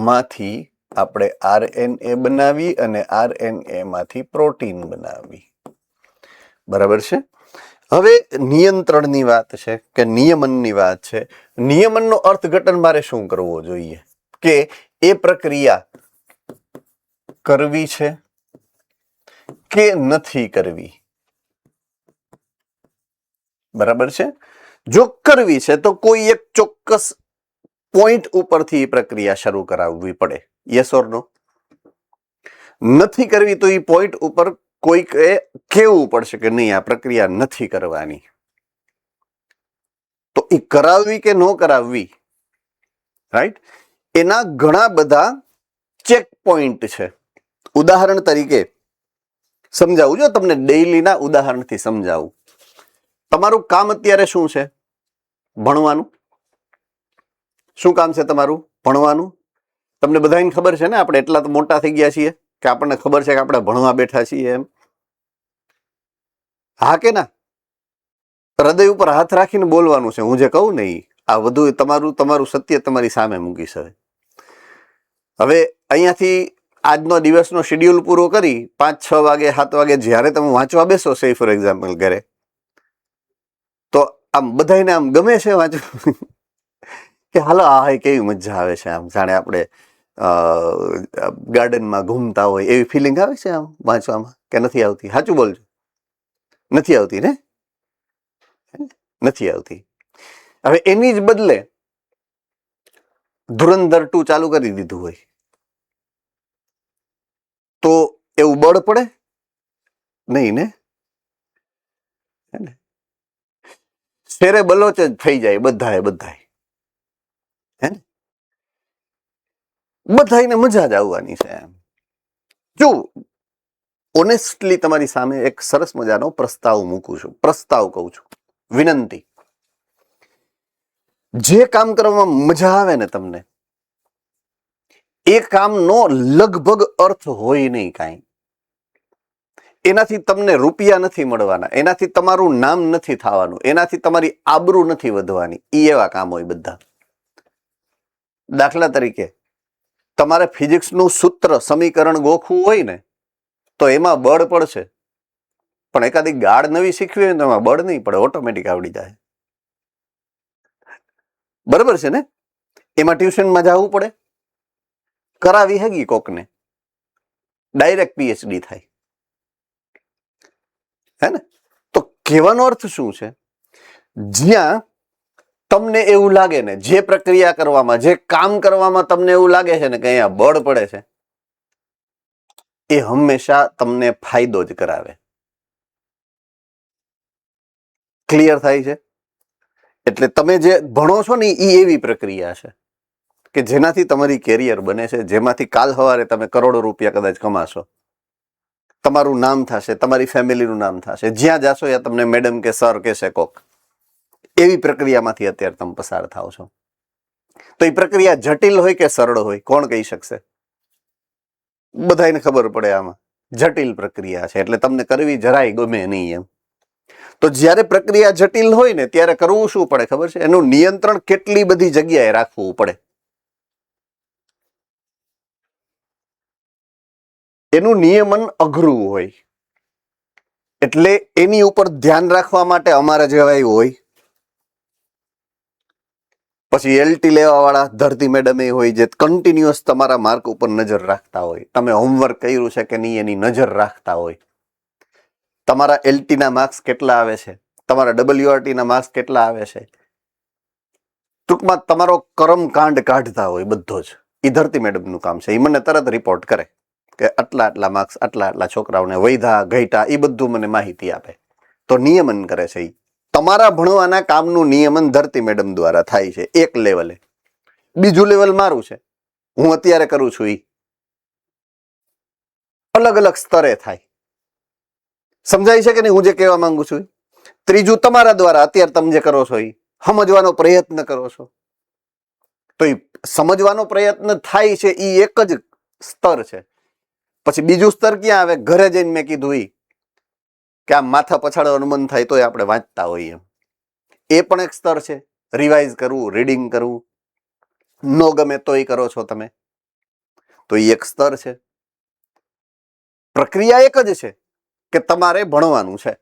માંથી આપણે RNA બનાવી અને RNA માંથી પ્રોટીન બનાવી. બરાબર છે? હવે નિયંત્રણની વાત છે કે નિયમનની વાત છે. નિયમનનો અર્થઘટન મારે શું કરવો જોઈએ? કે એ પ્રક્રિયા કરવી છે કે નથી કરવી. બરાબર છે? જો કરવી છે તો કોઈ એક ચોક્કસ પોઈન્ટ ઉપરથી પ્રક્રિયા શરૂ કરાવવી પડે. યસ ઓર નો? નથી કરવી તો એ પોઈન્ટ ઉપર કોઈકે કહેવું પડશે કે નહીં, આ પ્રક્રિયા નથી કરવાની. તો એ કરાવવી કે ન કરાવવી, રાઈટ, એના ઘણા બધા ચેક પોઈન્ટ છે. ઉદાહરણ તરીકે સમજાવું, જો તમને ડેઈલીના ઉદાહરણથી સમજાવું. તમારું કામ અત્યારે શું છે? ભણવાનું. શું કામ છે તમારું? ભણવાનું. તમને બધાને ખબર છે ને, આપણે એટલા તો મોટા થઈ ગયા છીએ કે આપણને ખબર છે કે આપણે ભણવા બેઠા છીએ એમ. હા કે ના? હૃદય ઉપર હાથ રાખીને બોલવાનું છે. હું જે કહું ને આ બધું તમારું સત્ય તમારી સામે મૂકીશ. હવે અહીંયાથી આજનો દિવસનો શેડ્યુલ પૂરો કરી 5, 6 વાગે 7 વાગે જ્યારે તમે વાંચવા બેસો, સે ફોર એક્ઝામ્પલ ઘરે, તો આમ બધાને આમ ગમે છે વાંચવું કે હાલો આ કેવી મજા આવે છે, આમ જાણે આપણે ગાર્ડનમાં ઘૂમતા હોય એવી ફિલિંગ આવે છે આમ વાંચવામાં, કે નથી આવતી? સાચું બોલજો. નથી આવતી ને? નથી આવતી. હવે એની જ બદલે ધુરંધર 2 ચાલુ કરી દીધું હોય તો એવું બળ પડે નહીં ને? શેરે બલોચ જ થઈ જાય બધાએ હે ને? બધાને મજા જ આવવાની છે એમ. જો ઓનેસ્ટલી તમારી સામે એક સરસ મજાનો પ્રસ્તાવ મૂકું છું. પ્રસ્તાવ કહું છું, વિનંતી. જે કામ કરવામાં મજા આવે ને તમને, એ કામનો લગભગ અર્થ હોય નહીં કાંઈ. એનાથી તમને રૂપિયા નથી મળવાના, એનાથી તમારું નામ નથી થવાનું, એનાથી તમારી આબરૂ નથી વધવાની. એ એવા કામ હોય બધા. દાખલા તરીકે તમારે ફિઝિક્સનું સૂત્ર સમીકરણ ગોખવું હોય ને, તો એમાં બળ પડશે, પણ એકાદી ગાડ નવી શીખવી હોય ને તો એમાં બળ નહીં પડે, ઓટોમેટિક આવડી જાય. બરાબર છે ને? એમાં ટ્યુશનમાં જવું પડે, કરાવી હેગી કોકને, ડાયરેક્ટ PhD થાય, હે ને? તો કહેવાનો અર્થ શું છે? જ્યાં તમને એવું લાગે ને, જે પ્રક્રિયા કરવામાં, જે કામ કરવામાં તમને એવું લાગે છે ને કે અહીંયા બળ પડે છે, એ હંમેશા તમને ફાયદો જ કરાવે. ક્લિયર થાય છે? એટલે તમે જે ભણો છો ને એ એવી પ્રક્રિયા છે કે જેનાથી તમારી કેરિયર બને છે, જેમાંથી કાલ સવારે તમે કરોડો રૂપિયા કદાચ કમાશો, તમારું નામ થશે, તમારી ફેમિલીનું નામ થશે, જ્યાં જાશો ત્યાં તમને મેડમ કે સર કહેશે કોક. એવી પ્રક્રિયામાંથી અત્યારે તમે પસાર થાવ છો. તો એ પ્રક્રિયા જટિલ હોય કે સરળ હોય, કોણ કહી શકશે? બધાને ખબર પડે આમાં જટિલ પ્રક્રિયા છે, એટલે તમને કરવી જરાય ગમે નહીં એમ. તો જ્યારે પ્રક્રિયા જટિલ હોય ને ત્યારે કરવું શું પડે ખબર છે? એનું નિયંત્રણ કેટલી બધી જગ્યાએ રાખવું પડે. એનું નિયમન અઘરું હોય, એટલે એની ઉપર ધ્યાન રાખવા માટે અમારા જેવા હોય, પછી એલટી લેવા વાળા ધરતી મેડમ એ હોય જે કન્ટિન્યુઅસ તમારા માર્ક ઉપર નજર રાખતા હોય, તમે હોમવર્ક કર્યું છે કે નહીં એની નજર રાખતા હોય, તમારા એલટી ના માર્ક્સ કેટલા આવે છે, તમારા WRT ના માર્ક્સ કેટલા આવે છે, ટૂંકમાં તમારો કર્મકાંડ કાઢતા હોય બધો જ. એ ધરતી મેડમનું કામ છે. એ મને તરત રિપોર્ટ કરે કે આટલા આટલા માર્ક્સ, આટલા આટલા છોકરાઓને વૈધા ઘટ્યા, એ બધું મને માહિતી આપે. તો નિયમન કરે છે. તમારા ભણવાના કામનું નિયમન ધરતી મેડમ દ્વારા થાય છે એક લેવલે. બીજું લેવલ મારું છે, હું અત્યારે કરું છું. એ અલગ અલગ સ્તરે થાય. સમજાય છે કે નહીં હું જે કહેવા માંગુ છું? ત્રીજું તમારા દ્વારા અત્યારે તમે જે કરો છો એ સમજવાનો પ્રયત્ન કરો છો, તો એ સમજવાનો પ્રયત્ન થાય છે, એ એક જ સ્તર છે. પછી બીજું સ્તર ક્યાં આવે? ઘરે જઈને મેં કીધું કે આ માથા પછાડવાનું મન થાય તોય આપણે વાંચતા હોઈએ, એ પણ એક સ્તર છે. રિવાઇઝ કરવું, રીડિંગ કરવું, નો ગમે તોય કરો છો તમે, તો એ એક સ્તર છે. પ્રક્રિયા એક જ છે કે તમારે ભણવાનું છે,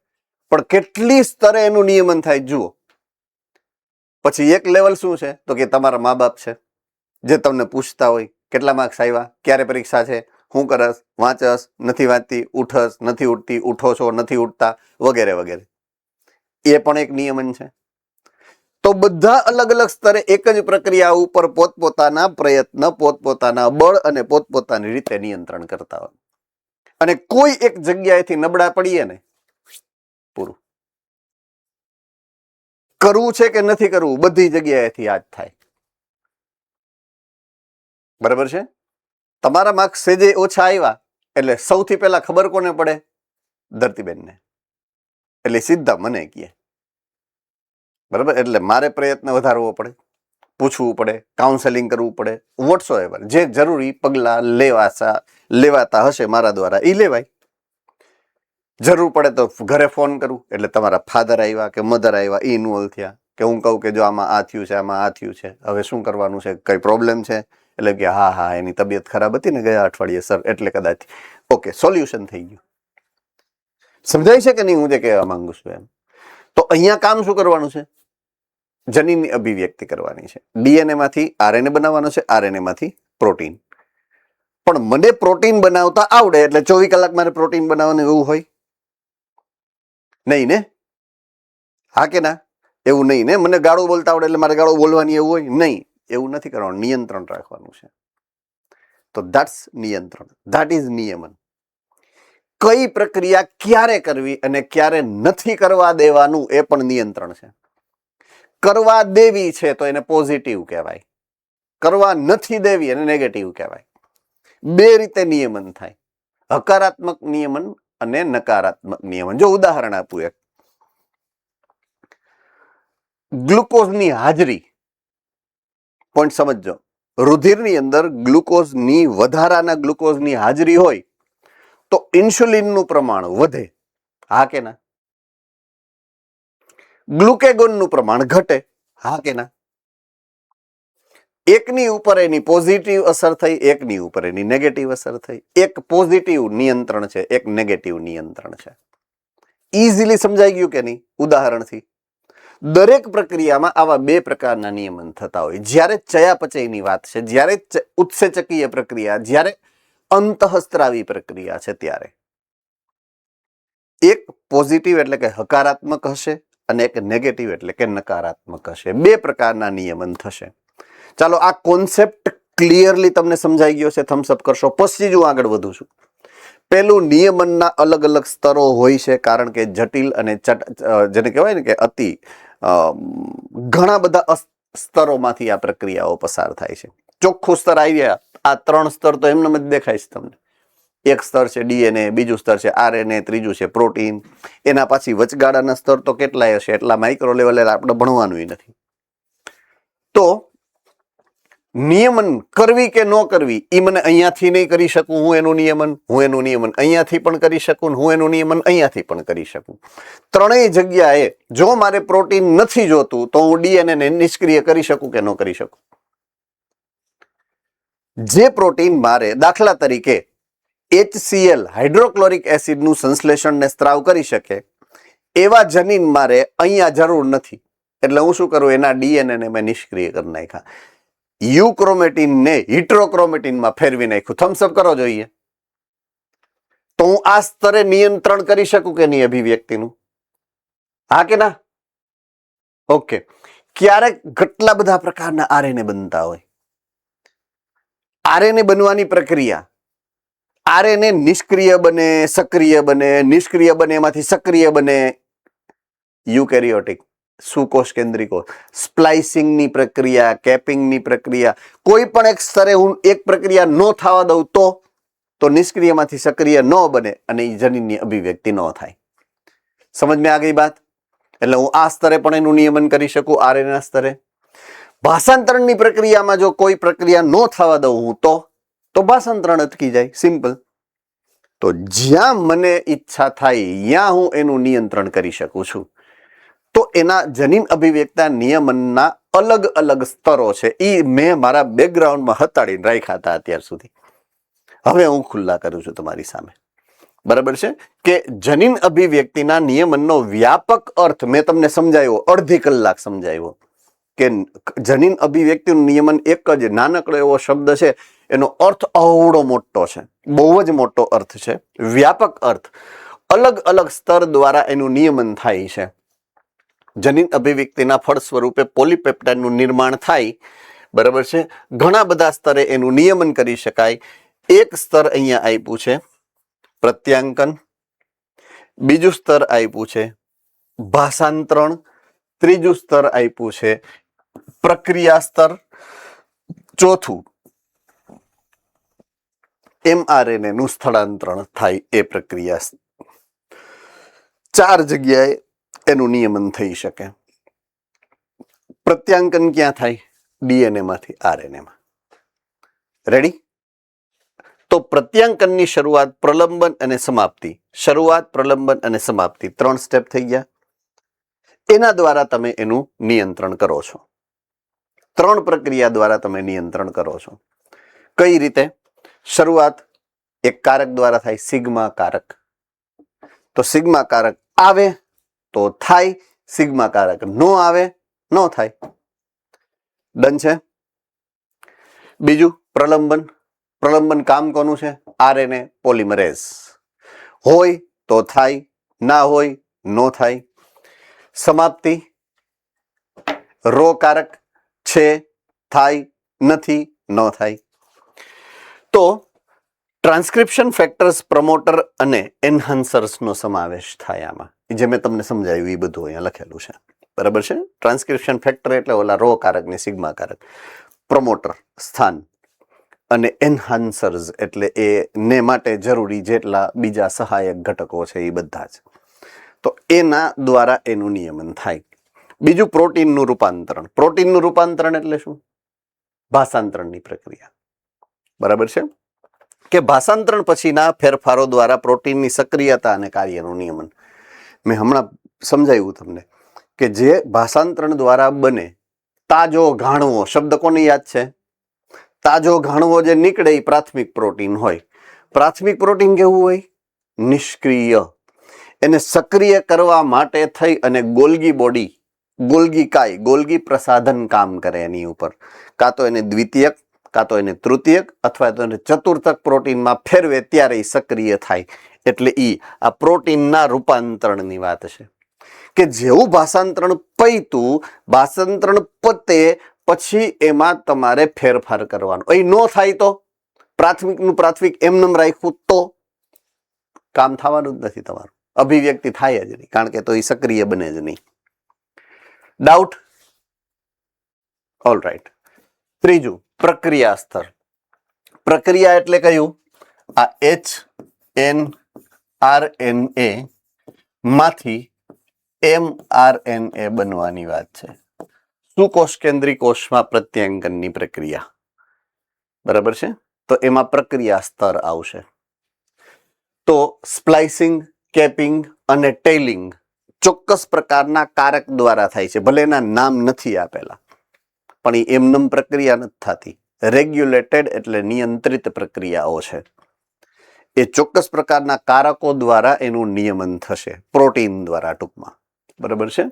પણ કેટલી સ્તરે એનું નિયમન થાય જુઓ. પછી એક લેવલ શું છે? તો કે તમારા મા બાપ છે જે તમને પૂછતા હોય કેટલા માર્ક્સ આવ્યા, ક્યારે પરીક્ષા છે, શું કરસ, વાંચસ, નથી વાંચતી, ઉઠસ, નથી ઉઠતી, ઉઠો છો, નથી ઉઠતા, વગેરે વગેરે. એ પણ એક નિયમન છે. તો બધા અલગ અલગ સ્તરે એક જ પ્રક્રિયા ઉપર પોતપોતાના પ્રયત્ન, પોતપોતાના બળ અને પોતપોતાની રીતે નિયંત્રણ કરતા હોય. અને કોઈ એક જગ્યાએથી નબળા પડીએ ને, પૂરું. કરવું છે કે નથી કરવું, બધી જગ્યાએથી આ જ થાય. બરાબર છે? તમારા માર્ક્સ સેજે ઓછા આવ્યા એટલે સૌથી પહેલા ખબર કોને પડે? ધરતીબેનને. એટલે સીધા મને કહે. બરાબર? એટલે મારે પ્રયત્ન વધારવો પડે, પૂછવું પડે, કાઉન્સેલિંગ કરવું પડે, વોટસોએવર જે જરૂરી પગલા લેવાતા હશે મારા દ્વારા એ લેવાય. જરૂર પડે તો ઘરે ફોન કરું, એટલે તમારા ફાધર આવ્યા કે મધર આવ્યા એ ઇન્વોલ્વ થયા, કે હું કહું કે જો આમાં આ થયું છે, આમાં આ થયું છે, હવે શું કરવાનું છે, કઈ પ્રોબ્લેમ છે? એટલે કે હા હા એની તબિયત ખરાબ હતી ને ગયા અઠવાડિયે સર, એટલે કદાચ. ઓકે, સોલ્યુશન થઈ ગયું. સમજાય છે કે નહીં હું જે કહેવા માંગુ છું એમ? તો અહીંયા કામ શું કરવાનું છે? જનીનની અભિવ્યક્તિ કરવાની છે. ડીએનએ માંથી આરએનએ બનાવવાનો છે, આરએનએ માંથી પ્રોટીન. પણ મને પ્રોટીન બનાવતા આવડે એટલે 24 કલાક મારે પ્રોટીન બનાવવાનું એવું હોય નહીં ને? હા કે ના? એવું નહીં ને? મને ગાળો બોલતા આવડે એટલે મારે ગાળો બોલવાની એવું હોય નહીં. એવું નથી કરવાનું, નિયંત્રણ રાખવાનું છે. તો ધેટ્સ નિયંત્રણ, ધેટ ઇઝ નિયમન. કઈ પ્રક્રિયા ક્યારે કરવી અને ક્યારે નથી કરવા દેવાનું એ પણ નિયંત્રણ છે. કરવા દેવી છે તો એને પોઝિટિવ કહેવાય, કરવા નથી દેવી એને નેગેટિવ કહેવાય. બે રીતે નિયમન થાય, હકારાત્મક નિયમન અને નકારાત્મક નિયમન. જો ઉદાહરણ આપું એક, ગ્લુકોઝની હાજરી, પોઈન્ટ સમજજો. રુધિરની અંદર ગ્લુકોઝની, વધારાના ગ્લુકોઝની હાજરી હોય તો ઇન્સ્યુલિનનું પ્રમાણ વધે, હા કે ના? ગ્લુકેગોનનું પ્રમાણ ઘટે, હા કે ના? એકની ઉપર એની પોઝિટિવ અસર થઈ, એકની ઉપર એની નેગેટિવ અસર થઈ. એક પોઝિટિવ નિયંત્રણ છે, એક નેગેટિવ નિયંત્રણ છે. ઇઝીલી સમજાઈ ગયું કે નહીં ઉદાહરણથી? દરેક પ્રક્રિયામાં આવા બે પ્રકારના નિયમન થતા હોય. જ્યારે ચયાપચયની વાત છે, જ્યારે ઉત્સેચકીય પ્રક્રિયા, જ્યારે અંતઃસ્ત્રાવી પ્રક્રિયા છે, ત્યારે એક પોઝિટિવ એટલે કે હકારાત્મક હશે અને એક નેગેટિવ એટલે કે નકારાત્મક હશે. બે પ્રકારના નિયમન થશે. ચાલો આ કોન્સેપ્ટ ક્લિયરલી તમને સમજાઈ ગયો છે? થમ્સઅપ કરશો. પછી જ હું આગળ વધું છું. પેલું, નિયમનના અલગ અલગ સ્તરો હોય છે, કારણ કે જટિલ અને જેને કહેવાય ને કે અતિ ઘણા બધા સ્તરોમાંથી આ પ્રક્રિયાઓ પસાર થાય છે. ચોખ્ખું સ્તર આવી ગયા. આ 3 સ્તર તો એમને જ દેખાય છે તમને. એક સ્તર છે ડીએનએ, બીજું સ્તર છે આરએનએ, ત્રીજું છે પ્રોટીન. એના પછી વચગાળાના સ્તર તો કેટલાય હશે, એટલા માઇક્રો લેવલે આપણે ભણવાનું નથી. તો નિયમન કરવી કે ન કરવી એ મને અહીંયાથી નહીં કરી શકું હું એનું નિયમન, હું એનું નિયમન અહીંયાથી પણ કરી શકું, હું એનું નિયમન અહીંયાથી પણ કરી શકું. ત્રણેય જગ્યાએ જો મારે પ્રોટીન નથી જોતું તો હું ડીએનએ ને નિષ્ક્રિય કરી શકું કે ન કરી શકું? જે પ્રોટીન મારે દાખલા તરીકે HCl હાઇડ્રોક્લોરિક એસિડનું સંશ્લેષણને સ્ત્રાવ કરી શકે એવા જનીન મારે અહીંયા જરૂર નથી. એટલે હું શું કરું, એના ડીએનએ ને મેં નિષ્ક્રિય કરી નાખ્યા. યુક્રોમેટિનને હિટ્રોક્રોમેટિનમાં ફેરવી નાખ્યું. થમ્સઅપ કરો જોઈએ. તો હું આ સ્તરે નિયંત્રણ કરી શકું કે નહીં અભિવ્યક્તિનું? હા કે ના? ઓકે. ક્યારેક કેટલા બધા પ્રકારના આરએનએ બનતા હોય. આરએનએ બનવાની પ્રક્રિયા, આરએનએ નિષ્ક્રિય બને, સક્રિય બને, નિષ્ક્રિય બને એમાંથી સક્રિય બને. યુકેરિયોટિક, સુકોષ કેન્દ્રિકો, સ્પ્લાઇસિંગની પ્રક્રિયા, કેપિંગની પ્રક્રિયા, કોઈ પણ એક સ્તરે હું એક પ્રક્રિયા ન થવા દઉં તો નિષ્ક્રિયમાંથી સક્રિય ન બને અને એ જનીનની અભિવ્યક્તિ ન થાય. સમજ में आ गई बात? એટલે હું આ સ્તરે પણ એનું નિયમન કરી શકું, આરએનએ સ્તરે. ભાષાંતરણની પ્રક્રિયામાં જો કોઈ પ્રક્રિયા ન થવા દઉં હું તો ભાષાંતરણ અટકી જાય. સિમ્પલ. તો જ્યાં મને ઈચ્છા થાય ત્યાં હું એનું નિયંત્રણ કરી શકું છું. તો એના જનીન અભિવ્યક્તા નિયમનના અલગ અલગ સ્તરો છે. એ મેં મારા બેકગ્રાઉન્ડમાં હતાડીને રાખ્યા હતા અત્યાર સુધી. હવે હું ખુલ્લા કરું છું તમારી સામે. બરાબર છે કે જનીન અભિવ્યક્તિના નિયમનનો વ્યાપક અર્થ મેં તમને સમજાવ્યો, અડધી કલાક સમજાવ્યો કે જનીન અભિવ્યક્તિનું નિયમન એક જ નાનકડો એવો શબ્દ છે, એનો અર્થ અવળો મોટો છે, બહુ જ મોટો અર્થ છે, વ્યાપક અર્થ. અલગ અલગ સ્તર દ્વારા એનું નિયમન થાય છે. જનીન અભિવ્યક્તિના ફળ સ્વરૂપે પોલીપેપ્ટાઇડનું નિર્માણ થાય. બરાબર છે. ઘણા બધા સ્તરે એનું નિયમન કરી શકાય. એક સ્તર અહીંયા આપ્યું છે પ્રત્યાંકન, બીજું સ્તર આપ્યું છે ભાષાંતરણ, ત્રીજું સ્તર આપ્યું છે પ્રક્રિયા સ્તર, ચોથું mRNA નું સ્થળાંતરણ થાય એ પ્રક્રિયા. 4 જગ્યાએ એનું નિયમન થઈ શકે. પ્રત્યાંકન ક્યાં થાય? ડીએનએ માંથી આરએનએ માં. રેડી? તો પ્રત્યાંકનની શરૂઆત, પ્રલંબન અને સમાપ્તિ. શરૂઆત, પ્રલંબન અને સમાપ્તિ 3 સ્ટેપ થઈ ગયા. એના દ્વારા તમે એનું નિયંત્રણ કરો છો. 3 પ્રક્રિયા દ્વારા તમે નિયંત્રણ કરો છો. કઈ રીતે? શરૂઆત એક કારક દ્વારા થાય, સિગ્મા કારક. તો સિગ્મા કારક આવે તો થાય, સિગ્મા કારક નો આવે ન થાય. ડન છે? બીજું પ્રલંબન. પ્રલંબન કામ કોનું છે? RNA polymerase. હોય તો થાય, ના હોય નો થાય. સમાપ્તિ રો કારક છે, થાય, નથી, ન થાય. તો ટ્રાન્સક્રિપ્શન ફેક્ટર્સ, પ્રમોટર અને એન્હાન્સર્સ નો સમાવેશ થાય આમાં. જે મેં તમને સમજાવ્યું એ બધું અહીંયા લખેલું છે. બરાબર છે? ટ્રાન્સક્રિપ્શન ફેક્ટર એટલે ઓલા રો કારક ને સિગ્મા કારક, પ્રમોટર સ્થાન અને એન્હાન્સર્સ એટલે એને માટે જરૂરી જેટલા બીજા સહાયક ઘટકો છે એ બધા જ. તો એના દ્વારા એનું નિયમન થાય. બીજું પ્રોટીનનું રૂપાંતરણ. પ્રોટીનનું રૂપાંતરણ એટલે શું? ભાષાંતરણની પ્રક્રિયા. બરાબર છે કે ભાષાંતરણ પછીના ફેરફારો દ્વારા પ્રોટીનની સક્રિયતા અને કાર્યનું નિયમન. મેં હમણાં સમજાવ્યું તમને કે જે ભાષાંતરણ દ્વારા બને, તાજો ઘાણવો શબ્દ કોને યાદ છે? તાજો ઘાણવો જે નીકળે એ પ્રાથમિક પ્રોટીન હોય. પ્રાથમિક પ્રોટીન કેવું હોય? નિષ્ક્રિય. એને સક્રિય કરવા માટે થઈ અને ગોલ્ગી બોડી, ગોલ્ગી કાય, ગોલ્ગી પ્રસાધન કામ કરે એની ઉપર. કાં તો એને દ્વિતીયક, કાં તો એને તૃતીયક અથવા તો એને ચતુર્થક પ્રોટીનમાં ફેરવે ત્યારે એ સક્રિય થાય. એટલે આ પ્રોટીનના રૂપાંતરણની વાત છે. કે જેવું ભાષાંતરણ પૈતું, ભાષાંતરણ પતે પછી એમાં તમારે ફેરફાર કરવાનો. અહીં નો થાય તો પ્રાથમિકનું પ્રાથમિક એમનેમ રાખ્યું તો કામ થવાનું જ નથી તમારું, અભિવ્યક્તિ થાય જ નહીં, કારણ કે તો એ સક્રિય બને જ નહીં. ડાઉટ? All right. ત્રીજું, પ્રક્રિયા સ્તર. પ્રક્રિયા એટલે કયું? આ HNRNA માંથી mRNA બનવાની વાત છે. સુકોષ કેન્દ્રી કોષમાં પ્રત્યાંકનની પ્રક્રિયા, બરાબર છે? તો એમાં પ્રક્રિયા સ્તર આવશે. તો સ્પ્લાઇસિંગ, કેપિંગ અને ટેલિંગ ચોક્કસ પ્રકારના કારક દ્વારા થાય છે. ભલે એના નામ નથી આપેલા, પણ એ એમનેમ પ્રક્રિયા નથી થતી. રેગ્યુલેટેડ એટલે નિયંત્રિત પ્રક્રિયાઓ છે. એ ચોક્કસ પ્રકારના કારકો દ્વારા એનું નિયમન થશે, પ્રોટીન દ્વારા ટૂંકમાં, બરાબર છે?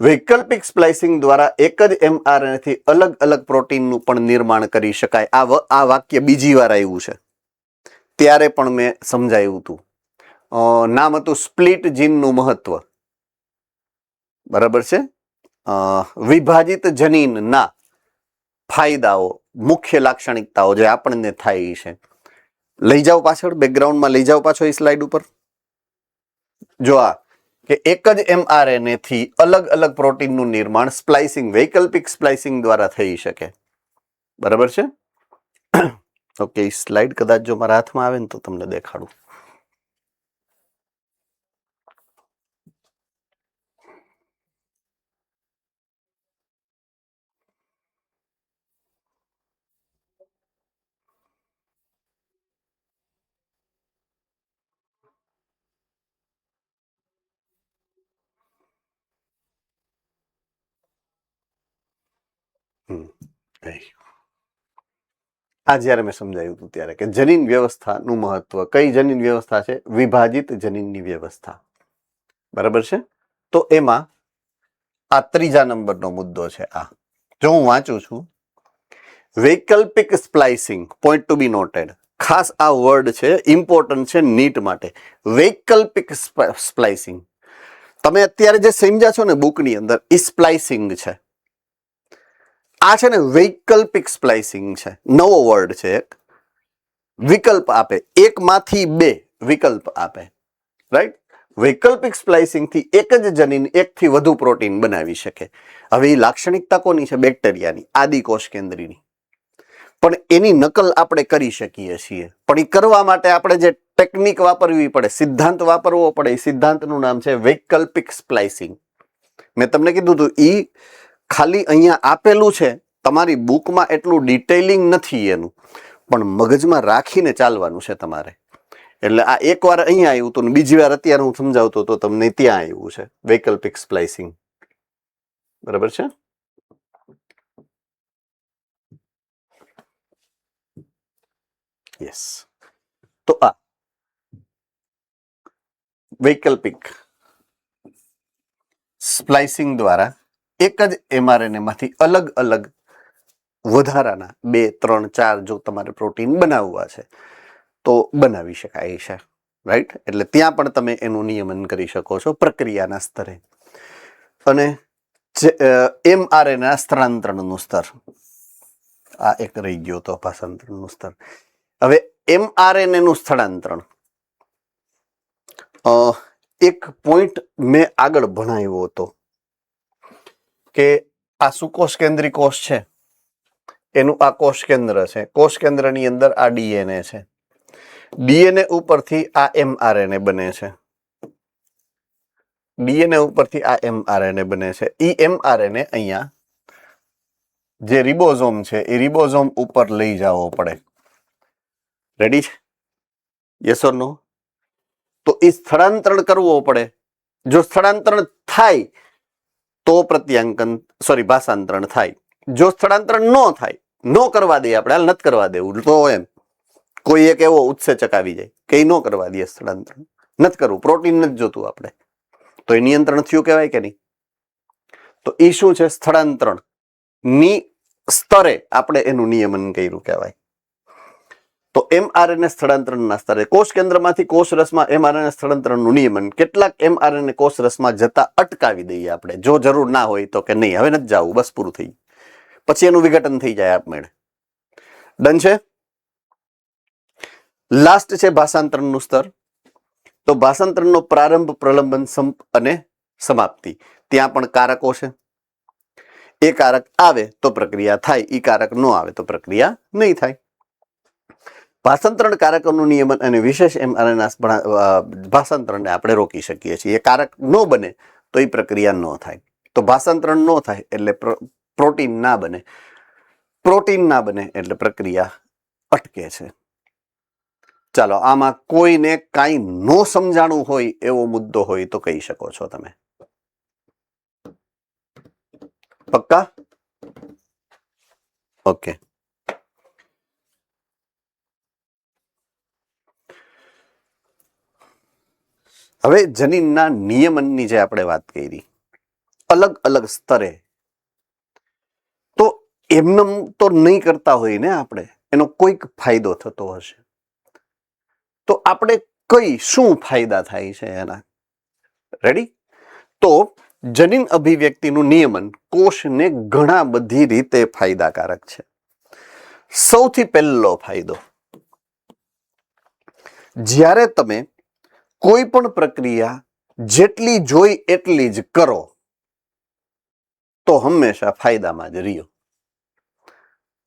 વૈકલ્પિક સ્પ્લાઇસિંગ દ્વારા એક જ mRNA થી અલગ અલગ પ્રોટીનનું પણ નિર્માણ કરી શકાય. આ વાક્ય બીજી વાર આવ્યું છે, ત્યારે પણ મેં સમજાવ્યું હતું. નામ હતું સ્પ્લિટ જીનનું મહત્વ, બરાબર છે? વિભાજિત જનીનના ફાયદાઓ, મુખ્ય લાક્ષણિકતાઓ જે આપણને થાય છે. લઈ જાઓ પાછળ, બેકગ્રાઉન્ડમાં લઈ જાઓ પાછો એ સ્લાઇડ ઉપર. જો આ કે એક જ mRNA થી અલગ અલગ પ્રોટીનનું નિર્માણ સ્પ્લાઇસિંગ, વૈકલ્પિક સ્પ્લાઇસિંગ દ્વારા થઈ શકે, બરાબર છે? ઓકે, સ્લાઇડ કદાચ જો મારા હાથમાં આવે ને તો તમને દેખાડું. આ જ્યારે મેં સમજાવ્યું હતું ત્યારે કે જનીન વ્યવસ્થાનું મહત્વ. કઈ જનીન વ્યવસ્થા છે? વિભાજિત જનીનની વ્યવસ્થા, બરાબર છે? તો એમાં આ ત્રીજા નંબરનો મુદ્દો છે. આ જો હું વાંચું છું, વૈકલ્પિક સ્પ્લાઇસિંગ, પોઈન્ટ ટુ બી નોટેડ. ખાસ આ વર્ડ છે, ઇમ્પોર્ટન્ટ છે નીટ માટે. વૈકલ્પિક સ્પ્લાઇસિંગ તમે અત્યારે જે સમજ્યા છો ને બુકની અંદર, એ સ્પ્લાઇસિંગ છે. આ છે ને વૈકલ્પિક સ્પ્લાઇસિંગ છે, નવો વર્ડ છે. એક વિકલ્પ આપે, એકમાંથી બે વિકલ્પ આપે, રાઈટ? વૈકલ્પિક સ્પ્લાઇસિંગ થી એક જ જનીન એકથી વધુ પ્રોટીન બનાવી શકે. હવે એ લાક્ષણિકતા કોની છે? બેક્ટેરિયાની, આદિકોષ કેન્દ્રીની. પણ એની નકલ આપણે કરી શકીએ છીએ, પણ એ કરવા માટે આપણે જે ટેકનિક વાપરવી પડે, સિદ્ધાંત વાપરવો પડે, એ સિદ્ધાંતનું નામ છે વૈકલ્પિક સ્પ્લાઇસિંગ. મેં તમને કીધું હતું, ઈ ખાલી અહીંયા આપેલું છે, તમારી બુકમાં એટલું ડિટેલિંગ નથી એનું, પણ મગજમાં રાખીને ચાલવાનું છે તમારે. એટલે આ એકવાર અહીંયા આવ્યું હતું ને બીજી વાર અત્યારે હું સમજાવતો તો તમને ત્યાં આવ્યું છે વૈકલ્પિક સ્પ્લાઇસિંગ, બરાબર છે? યસ. તો આ વૈકલ્પિક સ્પ્લાઇસિંગ દ્વારા એક જ mRNA માંથી અલગ અલગ વધારાના 2, 3, 4 જો તમારે પ્રોટીન બનાવવા છે તો બનાવી શકાય છે, રાઈટ? એટલે ત્યાં પણ તમે એનું નિયમન કરી શકો છો પ્રક્રિયાના સ્તરે. અને mRNA સ્થળાંતરણનું સ્તર, આ એક રહી ગયો તો ભાષાંતરણનું સ્તર. હવે mRNA નું સ્થળાંતરણ, એક પોઈન્ટ મેં આગળ ભણાવ્યો હતો કે આ સુકોષ કેન્દ્રી કોષ છે, એનું આ કોષ કેન્દ્ર છે. કોષ કેન્દ્રની અંદર આ ડીએનએ છે. ડીએનએ ઉપરથી આ mRNA બને છે. ડીએનએ ઉપરથી આ mRNA બને છે. ઈ mRNA અહીંયા જે રિબોઝોમ છે એ રિબોઝોમ ઉપર લઈ જવો પડે. રેડી છે? યસ ઓર નો? તો એ સ્થળાંતરણ કરવો પડે. જો સ્થળાંતરણ થાય તો પ્રત્યાંકન, સોરી, ભાષાંતરણ થાય. જો સ્થળાંતરણ ન થાય, ન કરવા દે આપણે, હાલ નથી કરવા દેવું, તો એમ કોઈ એક એવો ઉત્સેચક આવી જાય કે ન કરવા દે સ્થળાંતરણ, નથી કરવું, પ્રોટીન નથી જોતું આપણે, તો એ નિયંત્રણ થયું કહેવાય કે નહીં? તો એ શું છે? સ્થળાંતરણ ની સ્તરે આપણે એનું નિયમન કર્યું કહેવાય. તો mRNA સ્થળાંતરણના સ્તરે કોષ કેન્દ્રમાંથી કોષ રસમાં mRNA સ્થળાંતરણનું નિયમન કેટલાક mRNA કોષ રસમાં જતા અટકાવી દઈએ આપણે, જો જરૂર ના હોય તો કે નહીં હવે નથી જવું, બસ પૂરું થઈ, પછી એનું વિઘટન થઈ જાય આપમેળે. ડન છે. લાસ્ટ છે ભાષાંતરણનું સ્તર. તો ભાષાંતરણનો પ્રારંભ, પ્રલંબન, સંપ અને સમાપ્તિ. ત્યાં પણ કારકો છે. એ કારક આવે તો પ્રક્રિયા થાય, એ કારક ન આવે તો પ્રક્રિયા નહીં થાય. ભાષાંતરણ કારકોનું નિયમન અને વિશેષ mRNA ભાષાંતરણને આપણે રોકી શકીએ છીએ. એ કારક ન બને તો એ પ્રક્રિયા ન થાય. તો ભાષાંતરણ ન થાય એટલે પ્રોટીન ના બને, પ્રોટીન ના બને એટલે પ્રક્રિયા અટકે છે. ચાલો, આમાં કોઈને કાંઈ ન સમજાણું હોય એવો મુદ્દો હોય તો કહી શકો છો તમે. પક્કા? ઓકે. હવે જનીનના નિયમનની જે આપણે વાત કરી, અલગ અલગ સ્તરે, તો એમને તો નહીં કરતા હોય ને આપણે, એનો કોઈક ફાયદો થતો હશે. તો આપણે શું ફાયદા થાય છે એના? રેડી? તો જનીન અભિવ્યક્તિનું નિયમન કોષને ઘણા બધી રીતે ફાયદાકારક છે. સૌથી પહેલો ફાયદો, જ્યારે તમે કોઈ પણ પ્રક્રિયા જેટલી જોઈ એટલી જ કરો તો હંમેશા ફાયદામાં જ રહ્યો.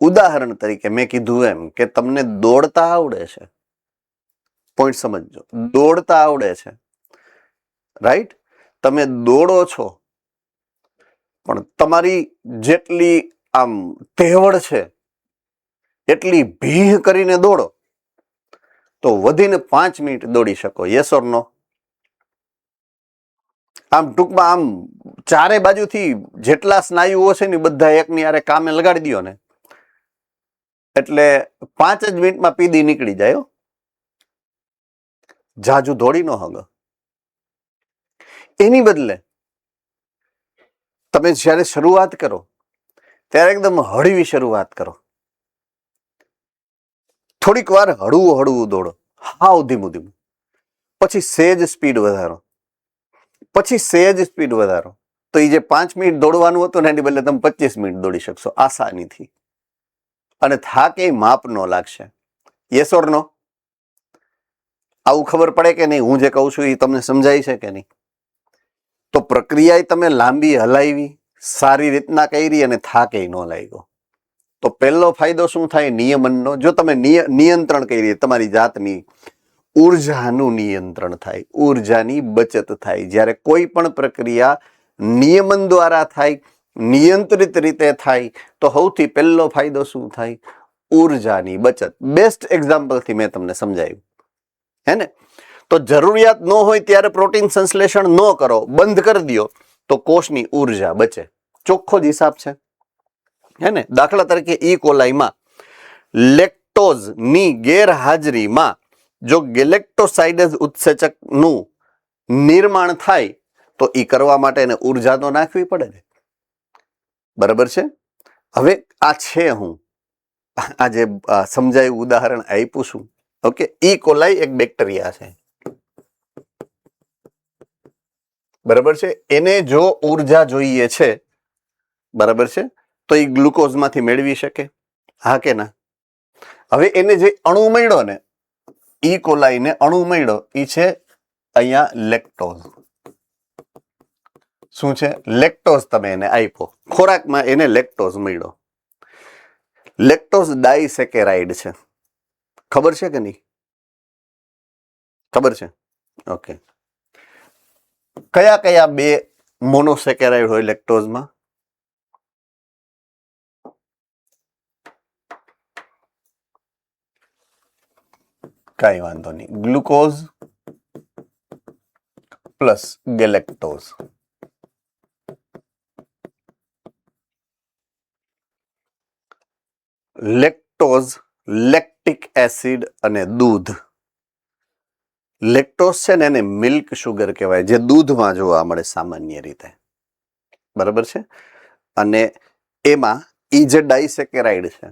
ઉદાહરણ તરીકે મેં કીધું એમ કે તમને દોડતા આવડે છે, પોઈન્ટ સમજજો, દોડતા આવડે છે, રાઈટ? તમે દોડો છો, પણ તમારી જેટલી આમ તેવડ છે એટલી ભીહ કરીને દોડો તો વધીને 5 મિનિટ દોડી શકો. યસ ઓર નો? આમ ટૂંકમાં આમ ચારે બાજુથી જેટલા સ્નાયુઓ છે ને બધા એકની હારે કામે લગાડી દો ને એટલે 5 જ મિનિટમાં પીદી નીકળી જાય. જાજુ દોડી ન હગ. એની બદલે તમે જ્યારે શરૂઆત કરો ત્યારે એકદમ હળવી શરૂઆત કરો. થોડીક વાર હળવું હળવું દોડો, હાવ ધીમું ધીમું, પછી સહેજ સ્પીડ વધારો, પછી સહેજ સ્પીડ વધારો. તો એ જે 5 મિનિટ દોડવાનું હતું ને એની બદલે તમે 25 મિનિટ દોડી શકશો આસાનીથી, અને થાક એ માપનો લાગશે. યસ ઓર નો? આવું ખબર પડે કે નહીં? હું જે કહું છું એ તમને સમજાય છે કે નહીં? તો પ્રક્રિયા તમે લાંબી હલાવી, સારી રીતના કરી અને થાકે ન લાગ્યો. તો પહેલો ફાયદો શું થાય? નિયમનનો. જો તમે નિયંત્રણ કરી, તમારી જાતની ઉર્જાનું નિયંત્રણ થાય, ઉર્જાની બચત થાય. જ્યારે કોઈ પણ પ્રક્રિયા નિયમન દ્વારા થાય, નિયંત્રિત રીતે થાય, તો સૌથી પહેલો ફાયદો શું થાય? ઉર્જાની બચત. બેસ્ટ એક્ઝામ્પલથી મેં તમને સમજાવ્યું, હે ને? તો જરૂરિયાત ન હોય ત્યારે પ્રોટીન સંશ્લેષણ ન કરો, બંધ કરી દો, તો કોષની ઉર્જા બચે. ચોખ્ખો જ હિસાબ છે, હે ને? દાખલા તરીકે ઈ કોલાઈમાં લેક્ટોઝની ગેરહાજરીમાં જો ગેલેક્ટોસાઇડેઝ ઉત્સેચકનું નિર્માણ થાય તો ઈ કરવા માટે એને ઉર્જા તો નાખવી પડે ને, બરાબર છે? હવે આ છે, હું આજે સમજાયું ઉદાહરણ આપ્યું છું. ઓકે, ઈ કોલાઈ એક બેક્ટેરિયા છે, બરાબર છે? એને જો ઉર્જા જોઈએ છે, બરાબર છે, તો એ ગ્લુકોઝમાંથી મેળવી શકે, હા કે ના? હવે એને જે અણુ મળ્યો ને, ઈ કોલાઈને અણુ મળ્યો, એ છે અહીંયા લેક્ટોઝ. શું છે? લેક્ટોઝ. તમે એને આપ્યો ખોરાકમાં, એને લેક્ટોઝ મળ્યો. લેક્ટોઝ ડાયસેકેરાઇડ છે, ખબર છે કે નહીં? ખબર છે? ઓકે. કયા કયા 2 મોનોસેકેરાઇડ હોય લેક્ટોઝમાં? કઈ વાંધો નહીં, glucose plus galactose. Lactose, lactic acid અને દૂધ. લેક્ટોઝ છે ને એને મિલ્ક શુગર કહેવાય, જે દૂધમાં જોવા મળે સામાન્ય રીતે, બરાબર છે? અને એમાં ઈ જે ડાયસેકેરાઇડ છે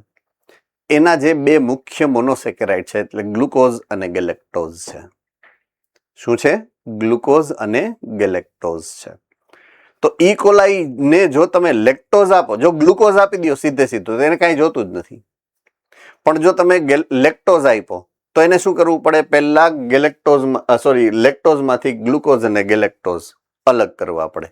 એના જે બે મુખ્ય મોનોસેકેરાઇડ છે એટલે ગ્લુકોઝ અને ગેલેક્ટોઝ છે. શું છે? ગ્લુકોઝ અને ગેલેક્ટોઝ છે. તો ઈ કોલાઈ ને જો તમે લેક્ટોઝ આપો, જો ગ્લુકોઝ આપી દો સીધે સીધું તો એને કાંઈ જોતું જ નથી. પણ જો તમે લેક્ટોઝ આપ્યો તો એને શું કરવું પડે? પહેલા લેક્ટોઝમાંથી ગ્લુકોઝ અને ગેલેક્ટોઝ અલગ કરવા પડે.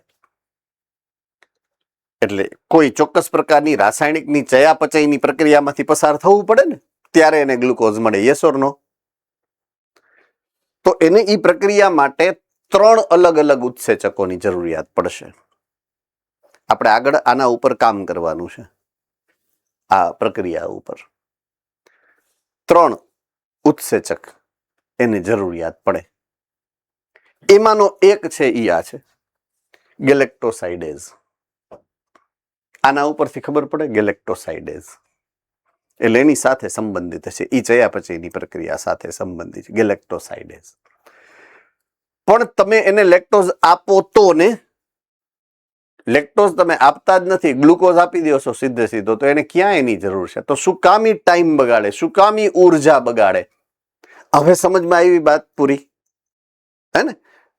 એટલે કોઈ ચોક્કસ પ્રકારની રાસાયણિકની ચયાપચયની પ્રક્રિયામાંથી પસાર થવું પડે ને, ત્યારે એને ગ્લુકોઝ મળે. યસ ઓર નો? તો એને ઈ પ્રક્રિયા માટે 3 અલગ અલગ ઉત્સેચકોની જરૂરિયાત પડશે. આપણે આગળ આના ઉપર કામ કરવાનું છે, આ પ્રક્રિયા ઉપર 3 ઉત્સેચક એની જરૂરિયાત પડે. એમાંનો એક છે ઈ આ છે ગેલેક્ટોસાઇડેઝ. આના ઉપરથી ખબર પડે ગેલેક્ટોસાઇડેઝ એટલે એની સાથે સંબંધિત છે, ઈ ચયાપચયની પ્રક્રિયા સાથે સંબંધિત છે ગેલેક્ટોસાઇડેઝ. પણ તમે એને લેક્ટોઝ આપો તો ને, લેક્ટોઝ તમે આપતા જ નથી, ગ્લુકોઝ આપી દો છો સીધે સીધો, તો એને ક્યાં એની જરૂર છે? તો શું કામ ઈ ટાઈમ બગાડે? શું કામ ઈ ઉર્જા બગાડે? હવે સમજમાં આવી વાત પૂરી? હે ને?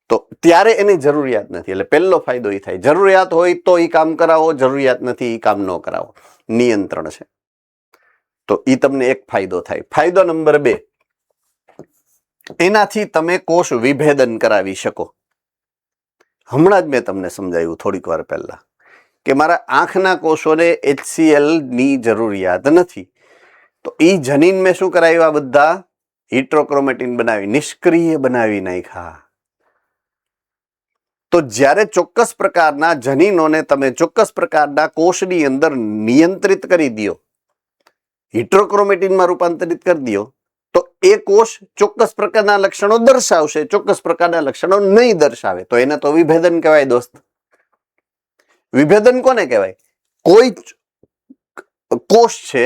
તો ત્યારે એની જરૂરિયાત નથી. એટલે પહેલો ફાયદો એ થાય, જરૂરિયાત હોય તો ઈ કામ કરાવો, જરૂરિયાત નથી ઈ કામ ન કરાવો. નિયંત્રણ છે. તો ઈ તમને એક ફાયદો થાય. ફાયદો નંબર 2, એનાથી તમે કોષ વિભેદન કરાવી શકો. હમણાં જ મેં તમને સમજાવ્યું થોડીક વાર પહેલા કે મારા આંખના કોષોને HCl ની જરૂરિયાત નથી, તો ઈ જનીન મેં શું કરાવ્યા? બધા હિટ્રોક્રોમેટિન બનાવી, નિષ્ક્રિય બનાવી નાખ્યા. તો જ્યારે ચોક્કસ પ્રકારના જનીનોને તમે ચોક્કસ પ્રકારના કોષની અંદર નિયંત્રિત કરી દો, હિટ્રોક્રોમેટિનમાં રૂપાંતરિત કરી દો, તો એ કોષ ચોક્કસ પ્રકારના લક્ષણો દર્શાવશે, ચોક્કસ પ્રકારના લક્ષણો નહીં દર્શાવે. તો એને તો વિભેદન કહેવાય દોસ્ત. વિભેદન કોને કહેવાય? કોઈ કોષ છે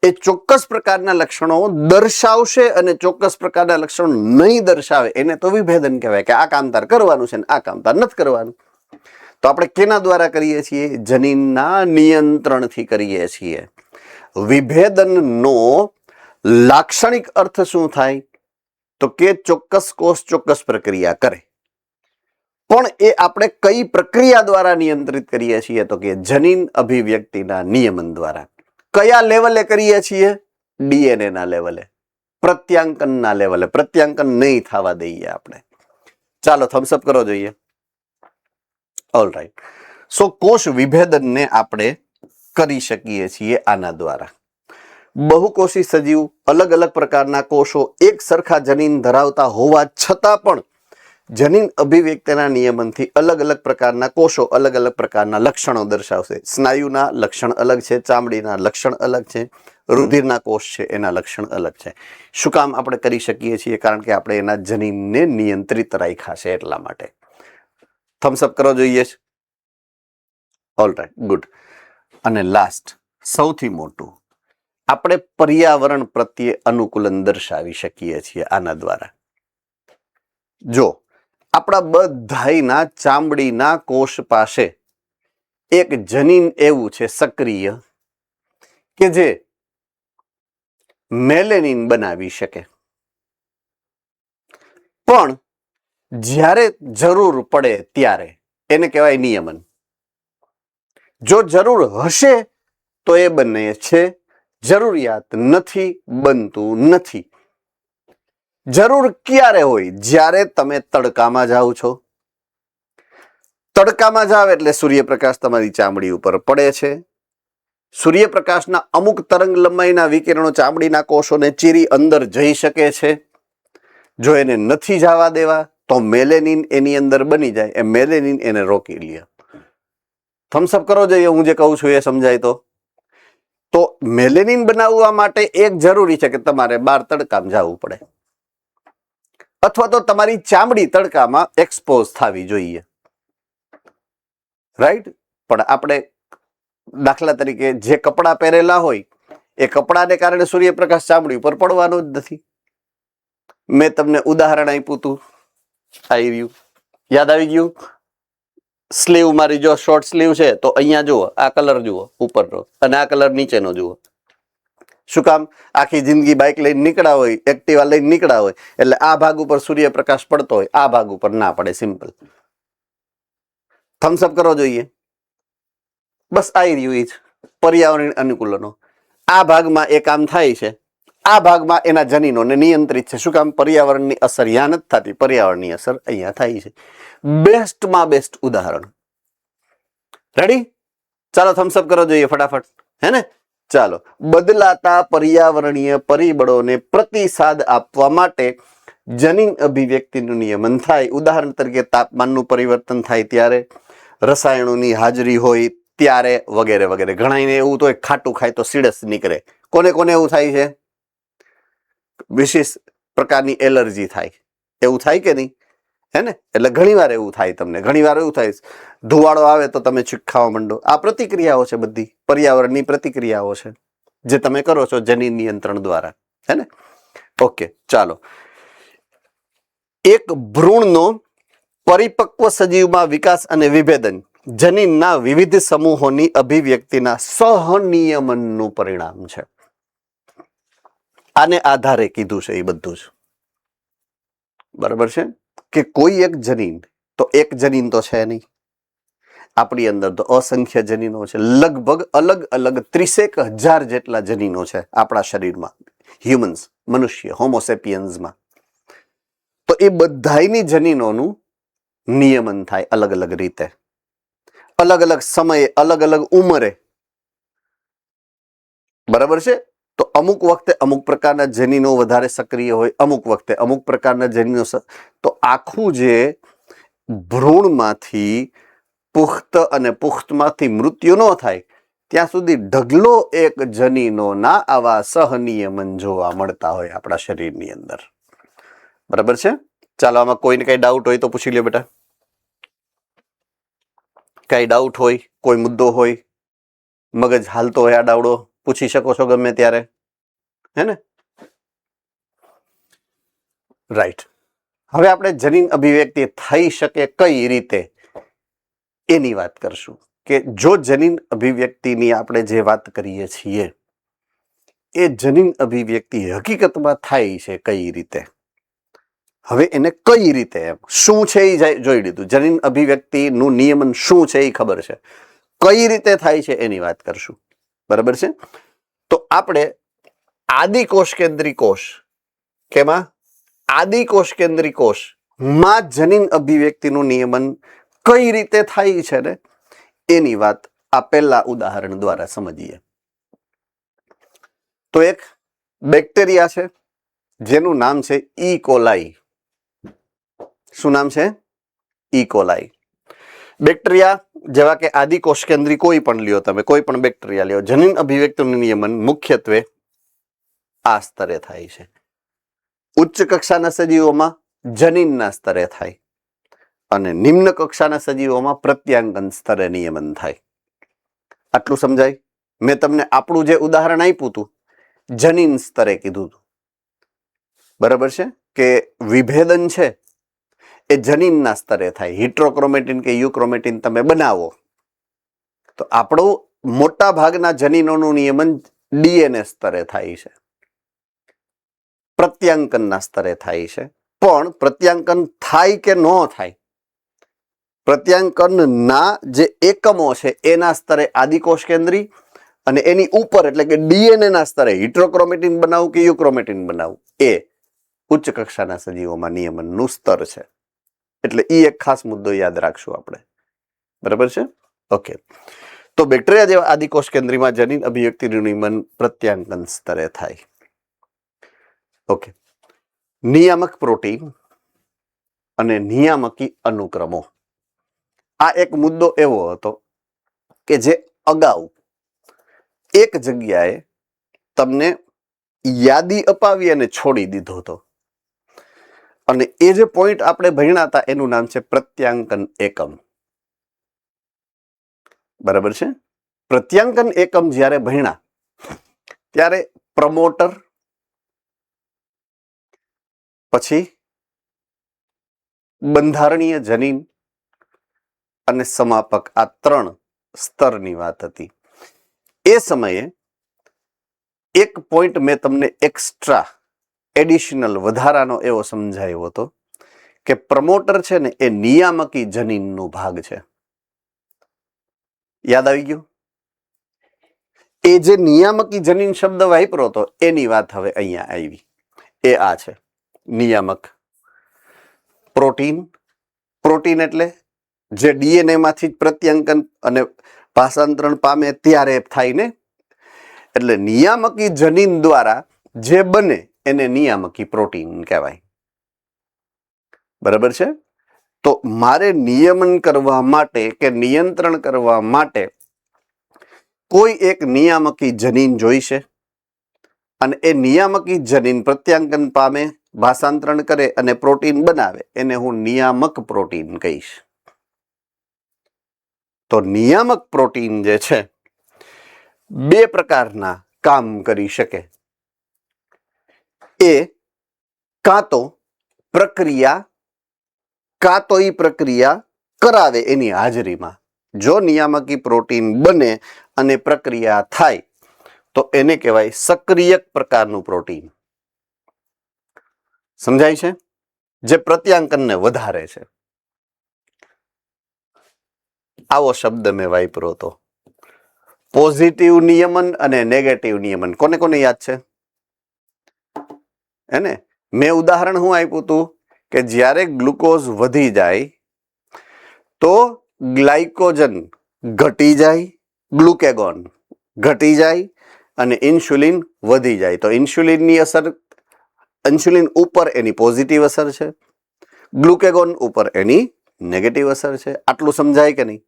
એ ચોક્કસ પ્રકારના લક્ષણો દર્શાવશે અને ચોક્કસ પ્રકારના લક્ષણો નહીં દર્શાવે, એને તો વિભેદન કહેવાય કે આ કામ તાર કરવાનું છે ને આ કામ તાર નથી કરવાનું. તો આપણે કેના દ્વારા કરીએ છીએ? જનીનના નિયંત્રણથી કરીએ છીએ. વિભેદનનો લાક્ષણિક અર્થ શું થાય? તો કે ચોક્કસ કોષ ચોક્કસ પ્રક્રિયા કરે. પણ એ આપણે કઈ પ્રક્રિયા દ્વારા નિયંત્રિત કરીએ છીએ? તો કે જનીન અભિવ્યક્તિના નિયમન દ્વારા. કયા લેવલે કરીએ છીએ? DNA ના લેવલે, પ્રત્યાંકનના લેવલે. પ્રત્યાંકન નહીં થવા દઈએ આપણે. ચાલો થમ્સઅપ કરો જોઈએ. All right. સો કોષ વિભેદનને આપણે કરી શકીએ છીએ આના દ્વારા. બહુકોષી સજીવ, અલગ અલગ પ્રકારના કોષો એક સરખા જનીન ધરાવતા હોવા છતાં પણ જનીન અભિવ્યક્તિના નિયમનથી અલગ અલગ પ્રકારના કોષો અલગ અલગ પ્રકારના લક્ષણો દર્શાવશે. સ્નાયુના લક્ષણ અલગ છે, ચામડીના લક્ષણ અલગ છે, રુધિરના કોષ છે એના લક્ષણ અલગ છે. શું કામ આપણે કરી શકીએ છીએ? કારણ કે આપણે એના જનીનને નિયંત્રિત રાખ્યા છે એટલા માટે. થમ્સઅપ કરો જોઈએ. All right, good. અને લાસ્ટ, સૌથી મોટું, આપણે પર્યાવરણ પ્રત્યે અનુકૂલન દર્શાવી શકીએ છીએ આના દ્વારા. જો આપણા બધાયના ચામડીના કોષ પાસે એક જનીન એવું છે સક્રિય કે જે મેલેનિન બનાવી શકે, પણ જ્યારે જરૂર પડે ત્યારે એને કહેવાય નિયમન. જો જરૂર હશે તો એ બને છે, જરૂરિયાત નથી બનતું નથી. જરૂર ક્યારે હોય? જ્યારે તમે તડકામાં જાઓ છો. તડકામાં જાવ એટલે સૂર્યપ્રકાશ તમારી ચામડી ઉપર પડે છે. સૂર્યપ્રકાશના અમુક તરંગ લંબાઈના વિકિરણો ચામડીના કોષોને ચીરી અંદર જઈ શકે છે. જો એને નથી જવા દેવા તો મેલેનિન એની અંદર બની જાય. એ મેલેનિન એને રોકી લે. થમ્સઅપ કરો જોઈએ, હું જે કહું છું એ સમજાય તો મેલેનિન બનાવવા માટે એક જરૂરી છે કે તમારે બહાર તડકામાં જવું પડે, અથવા તો તમારી ચામડી તડકામાં એક્સપોઝ થવી જોઈએ. રાઈટ? પણ આપણે દાખલા તરીકે જે કપડાં પહેરેલા હોય એ કપડાને કારણે સૂર્યપ્રકાશ ચામડી ઉપર પડવાનો જ નથી. મેં તમને ઉદાહરણ આપ્યું હતું, આવી ગયું, યાદ આવી ગયું? સ્લીવ મારી જો શોર્ટ સ્લીવ છે તો અહીંયા જુઓ, આ કલર જુઓ ઉપરનો અને આ કલર નીચેનો જુઓ. શું કામ? આખી જિંદગી બાઇક લઈને નીકળ્યા હોય, એક્ટિવા લઈને નીકળ્યા હોય, એટલે આ ભાગ ઉપર સૂર્યપ્રકાશ પડતો હોય, આ ભાગ ઉપર ના પડે. સિમ્પલ. થમ્સઅપ કરવો જોઈએ. બસ આવી રહ્યું એ જ પર્યાવરણ અનુકૂલનો. આ ભાગમાં એ કામ થાય છે, આ ભાગમાં એના જનીનોને નિયંત્રિત છે. શું કામ? પર્યાવરણની અસર અહીંયા નથી થતી, પર્યાવરણની અસર અહીંયા થાય છે. બેસ્ટમાં બેસ્ટ ઉદાહરણ. રેડી? ચાલો થમ્સઅપ કરો જોઈએ ફટાફટ, હે ને? ચાલો. બદલાતા પર્યાવરણીય પરિબળોને પ્રતિસાદ આપવા માટે જનીન અભિવ્યક્તિનું નિયમન થાય. ઉદાહરણ તરીકે તાપમાનનું પરિવર્તન થાય ત્યારે, રસાયણોની હાજરી હોય ત્યારે, વગેરે વગેરે. ઘણાને એવું તો ખાટું ખાય તો સીડસ નીકળે. કોને કોને એવું થાય છે? વિશેષ પ્રકારની એલર્જી થાય. એવું થાય કે નહીં? હે ને? એટલે ઘણીવાર એવું થાય તમને. ઘણીવાર એવું થાય, ધુવાળો આવે તો તમે છીંક ખાવા માંડો. આ પ્રતિક્રિયાઓ છે, બધી પર્યાવરણની પ્રતિક્રિયાઓ છે જે તમે કરો છો જનીન નિયંત્રણ દ્વારા. હે ને? ઓકે, ચાલો. એક ભ્રૂણનો પરિપક્વ સજીવમાં વિકાસ અને વિભેદન જનીનના વિવિધ સમૂહોની અભિવ્યક્તિના સહનિયમનનું પરિણામ છે. આને આધારે કીધું છે એ બધું જ. બરાબર છે કે કોઈ એક જનીન, તો એક જનીન તો છે નહીં. આપણી અંદર તો અસંખ્ય જનીનો છે. લગભગ અલગ અલગ 30,000 જેટલા જનીનો છે આપણા શરીરમાં, હ્યુમન્સ, મનુષ્ય, હોમોસેપિયન્સમાં. તો એ બધાયની જનીનોનું નિયમન થાય અલગ અલગ રીતે, અલગ અલગ સમયે, અલગ અલગ ઉંમરે. બરાબર છે? તો અમુક વખતે અમુક પ્રકારના જનીનો વધારે સક્રિય હોય, અમુક વખતે અમુક પ્રકારના જનીનો. તો આખું જે ભ્રૂણમાંથી પુખ્ત અને પુખ્તમાંથી મૃત્યુ ન થાય ત્યાં સુધી ઢગલો એક જનીનોના આવા સહનિયમન જોવા મળતા હોય આપણા શરીરની અંદર. બરાબર છે? ચાલો, આમાં કોઈને કઈ ડાઉટ હોય તો પૂછી લ્યો બેટા. કઈ ડાઉટ હોય, કોઈ મુદ્દો હોય, મગજ હાલતો હોય આડાવડો, પૂછી શકો છો ગમે ત્યારે. હે ને? રાઈટ. હવે આપણે જનીન અભિવ્યક્તિ થઈ શકે કઈ રીતે એની વાત કરશું. કે જો જનીન અભિવ્યક્તિની આપણે જે વાત કરીએ છીએ એ જનીન અભિવ્યક્તિ હકીકતમાં થાય છે કઈ રીતે. હવે એને કઈ રીતે, એમ શું છે એ જોઈ લીધું. જનીન અભિવ્યક્તિનું નિયમન શું છે એ ખબર છે. કઈ રીતે થાય છે એની વાત કરશું. બરાબર છે? તો આપણે આદિકોષ કેન્દ્રી કોષ, કેમાં? આદિકોષ કેન્દ્રી કોષ માં જનીન અભિવ્યક્તિનું નિયમન કઈ રીતે થાય છે ને એની વાત આ પહેલા ઉદાહરણ દ્વારા સમજીએ. તો એક બેક્ટેરિયા છે જેનું નામ છે ઈ કોલાઈ. શું નામ છે? ઈ કોલાઈ. બેક્ટેરિયા જેવા કે આદિકોષ કેન્દ્રી કોઈ પણ લ્યો તમે, કોઈ પણ બેક્ટેરિયા લ્યો, જનીન અભિવ્યક્તિનું નિયમન મુખ્યત્વે આ સ્તરે થાય છે. ઉચ્ચ કક્ષાના સજીવોમાં જનીનના સ્તરે થાય અને નિમ્ન કક્ષાના સજીવોમાં પ્રત્યાંગન સ્તરે નિયમન થાય. આટલું સમજાય? મેં તમને આપણું જે ઉદાહરણ આપ્યું હતું જનીન સ્તરે કીધું હતું. બરાબર છે? કે વિભેદન છે એ જનીનના સ્તરે થાય. હિટ્રોક્રોમેટિન કે યુક્રોમેટિન તમે બનાવો તો આપણું મોટા ભાગના જનીનોનું નિયમન ડીએનએ સ્તરે થાય છે, પ્રત્યાંકનના સ્તરે થાય છે. પણ પ્રત્યાંકન થાય કે ન થાય, પ્રત્યાંકનના જે એકમો છે એના સ્તરે આદિકોષ કેન્દ્રી અને એની ઉપર એટલે કે ડીએનએ ના સ્તરે હિટ્રોક્રોમેટિન બનાવવું કે યુક્રોમેટિન બનાવવું એ ઉચ્ચ કક્ષાના સજીવોમાં નિયમનનું સ્તર છે. એટલે એ એક ખાસ મુદ્દો યાદ રાખશું આપણે. બરાબર છે? ઓકે. તો બેક્ટેરિયા જેવા આદિકોષ કેન્દ્રીમાં જનીન અભિવ્યક્તિનું નિયમન પ્રત્યાંકન સ્તરે થાય. ઓકે. નિયામક પ્રોટીન અને નિયામકી અનુક્રમો, આ એક મુદ્દો એવો હતો કે જે અગાઉ એક જગ્યાએ તમને યાદી અપાવી અને છોડી દીધો હતો. અને એ જે પોઈન્ટ આપણે ભણ્યા હતા એનું નામ છે પ્રત્યાંકન એકમ. બરાબર છે? પ્રત્યાંકન એકમ જ્યારે ભણ્યા ત્યારે પ્રમોટર, પછી બંધારણીય જનીન અને સમાપક, આ 3 સ્તરની વાત હતી. એ સમયે એક પોઈન્ટ મેં તમને એક્સ્ટ્રા એડિશનલ વધારાનો એવો સમજાવ્યો હતો કે પ્રમોટર છે ને એ નિયામકી જનીનનો ભાગ છે. યાદ આવી ગયું? એ જે નિયામકી જનીન શબ્દ વાપરો હતો એની વાત હવે અહીંયા આવી. એ આ છે નિયામક પ્રોટીન. પ્રોટીન એટલે જે ડીએનએ માંથી પ્રત્યાંકન અને ભાષાંતરણ પામે ત્યારે થાય ને, એટલે નિયામકી જનીન દ્વારા જે બને એને નિયામકી પ્રોટીન કહેવાય. બરાબર છે? તો મારે નિયમન કરવા માટે કે નિયંત્રણ કરવા માટે કોઈ એક નિયામકી જનીન જોઈશે અને એ નિયામકી જનીન પ્રત્યાંકન પામે, ભાષાંતરણ કરે અને પ્રોટીન બનાવે, એને હું નિયામક પ્રોટીન કહીશ. તો નિયામક પ્રોટીન જે છે બે પ્રકારના કામ કરી શકે. એ કાં તો પ્રક્રિયા, કાં તો એ પ્રક્રિયા કરાવે એની હાજરીમાં. જો નિયામકી પ્રોટીન બને અને પ્રક્રિયા થાય તો એને કહેવાય સક્રિયક પ્રકારનું પ્રોટીન. સમજાય છે? જે પ્રત્યાંકનને વધારે છે. આવો શબ્દ મેં વાપર્યો હતો. પોઝિટિવ નિયમન અને નેગેટિવ નિયમન. કોને કોને યાદ છે? એને મેં ઉદાહરણ હું આપ્યું હતું કે જ્યારે ગ્લુકોઝ વધી જાય તો ગ્લાયકોજન ઘટી જાય, ગ્લુકેગોન ઘટી જાય અને ઇન્સ્યુલિન વધી જાય. તો ઇન્સ્યુલિનની અસર, ઇન્સ્યુલિન ઉપર એની પોઝિટિવ અસર છે, ગ્લુકેગોન ઉપર એની નેગેટિવ અસર છે. આટલું સમજાય કે નહીં?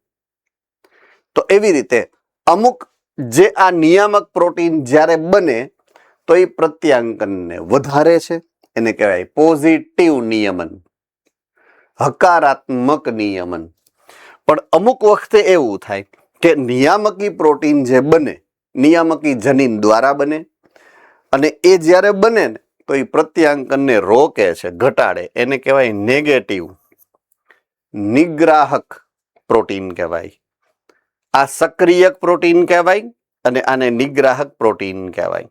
તો એવી રીતે અમુક જે આ નિયામક પ્રોટીન જ્યારે બને તો એ પ્રત્યાંકનને વધારે છે, એને કહેવાય પોઝિટિવ નિયમન, હકારાત્મક નિયમન. પણ અમુક વખતે એવું થાય કે નિયામકી પ્રોટીન જે બને નિયામકી જનીન દ્વારા બને અને એ જ્યારે બને ને તો એ પ્રત્યાંકનને રોકે છે, ઘટાડે, એને કહેવાય નેગેટિવ નિગ્રાહક પ્રોટીન કહેવાય. આ સક્રિયક પ્રોટીન કહેવાય અને આને નિગ્રાહક પ્રોટીન કહેવાય.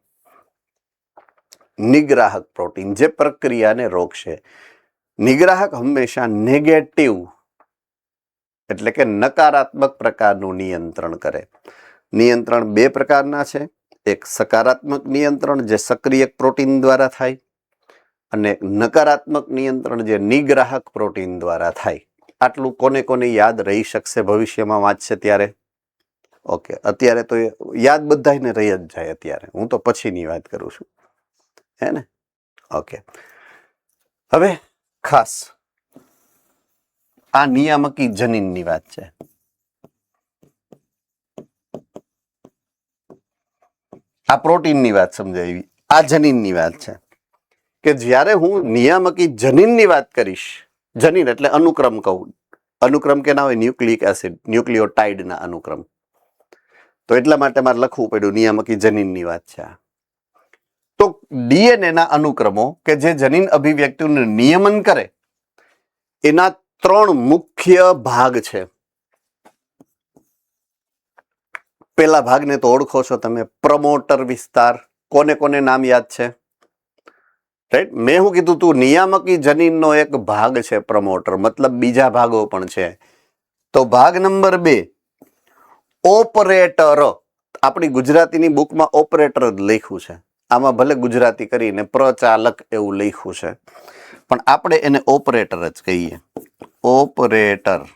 નિગ્રાહક પ્રોટીન જે પ્રક્રિયાને રોકશે. નિગ્રાહક હંમેશા નેગેટિવ એટલે કે નકારાત્મક પ્રકારનું નિયંત્રણ કરે. નિયંત્રણ બે પ્રકારના છે. એક સકારાત્મક નિયંત્રણ જે સક્રિયક પ્રોટીન દ્વારા થાય અને નકારાત્મક નિયંત્રણ જે નિગ્રાહક પ્રોટીન દ્વારા થાય. આટલું કોને કોને યાદ રહી શકશે ભવિષ્યમાં વાંચશે ત્યારે? ઓકે, અત્યારે તો યાદ બધાને રહી જ જાય. અત્યારે હું તો પછીની વાત કરું છું, હે ને? ઓકે, હવે ખાસ આ નિયામકી જનીનની વાત છે. આ પ્રોટીનની વાત સમજાવી, આ જનીનની વાત છે કે જ્યારે હું નિયામકી જનીનની વાત કરીશ, જનીન એટલે અનુક્રમ કહું. અનુક્રમ કેના હોય? ન્યુક્લિક એસિડ, ન્યુક્લિયોટાઇડના અનુક્રમ. તો એટલા માટે મારે લખવું પડ્યું નિયામકી જનીનની વાત છે. તો ડીએનએ ના અનુક્રમો કે જે જનીન અભિવ્યક્તિનું નિયમન કરે એના ત્રણ મુખ્ય ભાગ છે. પેલા ભાગને તો ઓળખો છો તમે, પ્રમોટર વિસ્તાર. કોને કોને નામ યાદ છે? રાઈટ, મેં શું કીધું તું? નિયામકી જનીનનો એક ભાગ છે પ્રમોટર, મતલબ બીજા ભાગો પણ છે. તો ભાગ નંબર 2 ઓપરેટર. આપણી ગુજરાતીની બુકમાં ઓપરેટર જ લખ્યું છે, આમાં ભલે ગુજરાતી કરીને પ્રચાલક એવું લખ્યું છે, પણ આપણે એને ઓપરેટર જ કહીએ. ઓપરેટર,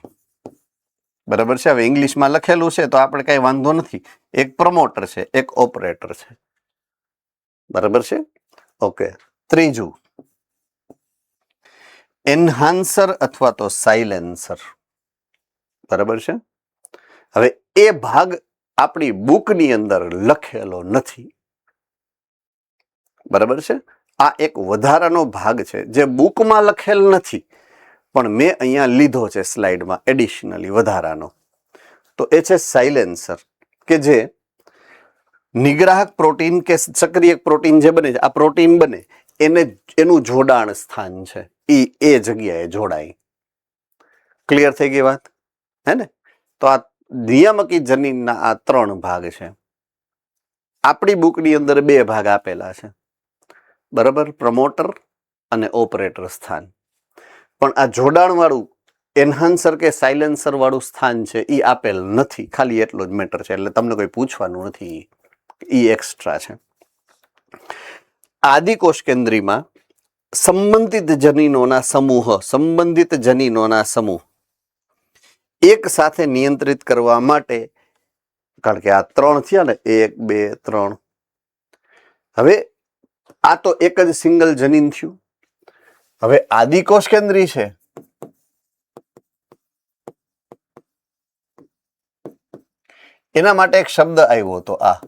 બરાબર છે? હવે ઇંગ્લિશમાં લખેલું છે તો આપણે કઈ વાંધો નથી. એક પ્રમોટર છે, એક ઓપરેટર છે, બરાબર છે? ઓકે. ત્રીજું એન્હાન્સર અથવા તો સાયલેન્સર, બરાબર છે? હવે એ ભાગ આપણી બુકની અંદર લખેલો નથી, બરાબર છે? આ એક વધારાનો ભાગ છે જે બુકમાં લખેલ નથી પણ મેં અહીંયા લીધો છે સ્લાઇડમાં એડિશનલી વધારાનો. તો એ છે સાયલેન્સર, કે જે નિગ્રાહક પ્રોટીન કે સક્રિયક પ્રોટીન જે બને છે, આ પ્રોટીન બને એને એનું જોડાણ સ્થાન છે, એ જગ્યાએ જોડાય. ક્લિયર થઈ ગઈ વાત, હે ને? તો આ નિયામકી જનીનના આ ત્રણ ભાગ છે. આપણી બુકની અંદર બે ભાગ આપેલા છે, બરાબર, પ્રમોટર અને ઓપરેટર સ્થાન. પણ આ જોડાણવાળું એન્હાન્સર કે સાયલેન્સર વાળું સ્થાન છે એ આપેલ નથી, ખાલી એટલો જ મેટર છે, એટલે તમને કોઈ પૂછવાનું નથી, એ એક્સ્ટ્રા છે. આદિકોષ કેન્દ્રીમાં સંબંધિત જનીનોના સમૂહ એક સાથે નિયંત્રિત કરવા માટે, કારણ કે આ 3 થયા ને, 1 2 3, હવે આ તો એક જ સિંગલ જનીન થયું. હવે આદિકોષ કેન્દ્રી છે એના માટે એક શબ્દ આવ્યો હતો, આ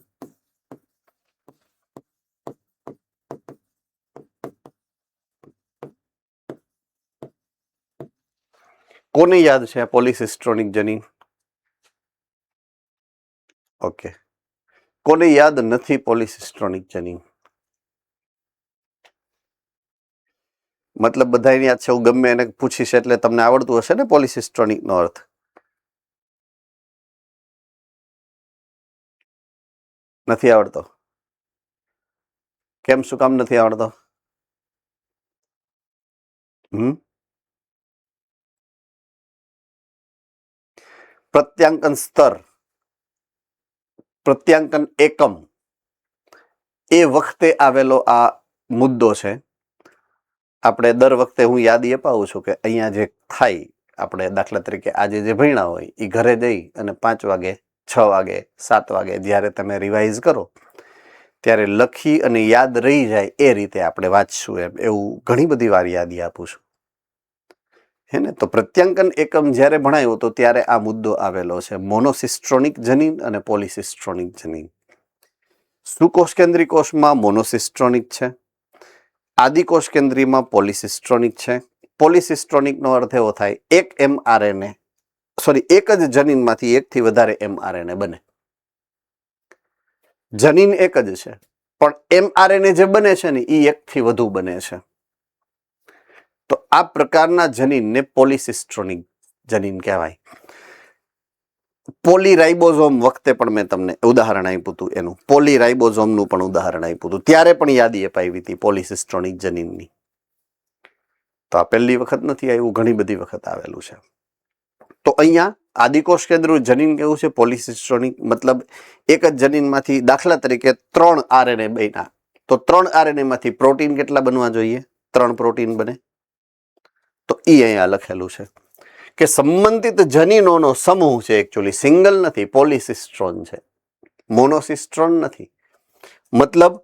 કોને યાદ છે? પોલિસિસ્ટ્રોનિક જનીન. ઓકે, કોને યાદ નથી પોલિસિસ્ટ્રોનિક જનીન? મતલબ બધાને યાદ છે, હું ગમે એને પૂછીશ એટલે તમને આવડતું હશે ને પોલિસિસ્ટ્રોનિક નો અર્થ? નથી આવડતો? કેમ, શું કામ નથી આવડતો? પ્રત્યાંકન સ્તર, પ્રત્યાંકન એકમ, એ વખતે આવેલો આ મુદ્દો છે. આપણે દર વખતે હું યાદી અપાવું છું કે અહીંયા જે થાય, આપણે દાખલા તરીકે આજે જે ભણ્યા હોય એ ઘરે જઈ અને 5 વાગે, 6 વાગે, 7 વાગે જ્યારે તમે રિવાઇઝ કરો ત્યારે લખી અને યાદ રહી જાય એ રીતે આપણે વાંચશું. એવું ઘણી બધી વાર યાદી આપું છું, હે ને? તો પ્રત્યાંકન એકમ જ્યારે ભણાયો તો ત્યારે આ મુદ્દો આવેલો છે, મોનોસિસ્ટ્રોનિક જનીન અને પોલિસિસ્ટ્રોનિક જનીન. સુકોષ કેન્દ્રી કોષમાં મોનોસિસ્ટ્રોનિક છે, આદિકોષ કેન્દ્રીમાં પોલિસિસ્ટ્રોનિક છે. પોલિસિસ્ટ્રોનિક નો અર્થ એવો થાય એક mRNA, સોરી, એક જ જનીનમાંથી એકથી વધારે mRNA બને. જનીન એક જ છે પણ mRNA જે બને છે ને એ એકથી વધુ બને છે. તો આ પ્રકારના જનીનને પોલિસિસ્ટ્રોનિક જનીન કહેવાય. પોલીરાઇબોઝોમ વખતે પણ મેં તમને ઉદાહરણ આપ્યું હતું, એનું પોલીરાઇબોઝોમનું પણ ઉદાહરણ આપ્યું હતું, ત્યારે પણ યાદી અપાવી હતી પોલિસિસ્ટ્રોનિક જનીનની. તો આ પહેલી વખત નથી આવ્યું, ઘણી બધી વખત આવેલું છે. તો અહીંયા આદિકોષ કેન્દ્રનું જનીન કેવું છે? પોલિસિસ્ટ્રોનિક. મતલબ એક જ જનીનમાંથી દાખલા તરીકે 3 RNA બન્યા, તો 3 RNA માંથી પ્રોટીન કેટલા બનવા જોઈએ? 3 પ્રોટીન બને. તો એ અહીંયા લખેલું છે કે સંબંધિત જનીનોનો સમૂહ છે, એકચ્યુઅલી સિંગલ નથી, પોલિસિસ્ટ્રોન છે, મોનોસિસ્ટ્રોન નથી. મતલબ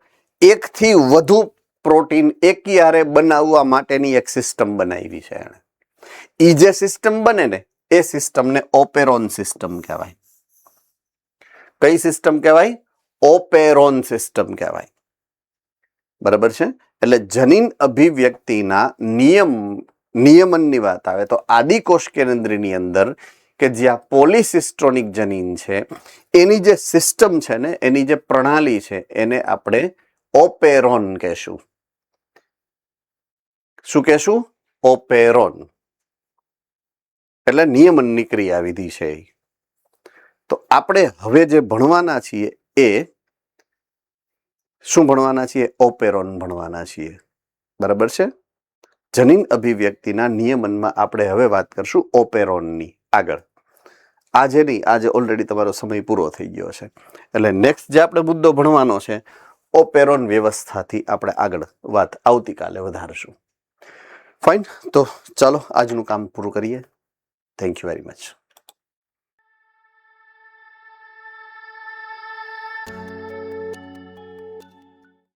એકથી વધુ પ્રોટીન એકીયારે બનાવવા માટેની એક સિસ્ટમ બનાવી છે એણે. એ જે સિસ્ટમ બને ને એ સિસ્ટમને ઓપેરોન સિસ્ટમ કહેવાય. કઈ સિસ્ટમ કહેવાય? ઓપેરોન સિસ્ટમ કહેવાય. બરાબર છે? એટલે જનીન અભિવ્યક્તિના નિયમનની વાત આવે તો આદિકોષ કેન્દ્રની અંદર કે જ્યાં પોલિસિસ્ટ્રોનિક જનીન છે એની જે સિસ્ટમ છે ને, એની જે પ્રણાલી છે, એને આપણે ઓપેરોન કહેશું. શું કહેશું? ઓપેરોન. એટલે નિયમનની ક્રિયાવિધિ છે. તો આપણે હવે જે ભણવાના છીએ એ શું ભણવાના છીએ? ઓપેરોન ભણવાના છીએ. બરાબર છે? જનીન અભિવ્યક્તિના નિયમનમાં આપણે હવે વાત કરશું ઓપેરોનની. આગળ આજે નહીં, આજે ઓલરેડી તમારો સમય પૂરો થઈ ગયો છે. એટલે નેક્સ્ટ જે આપણે મુદ્દો ભણવાનો છે ઓપેરોન વ્યવસ્થાથી આપણે આગળ વાત આવતીકાલે વધારશું. ફાઇન, તો ચાલો આજનું કામ પૂરું કરીએ. Thank you very much.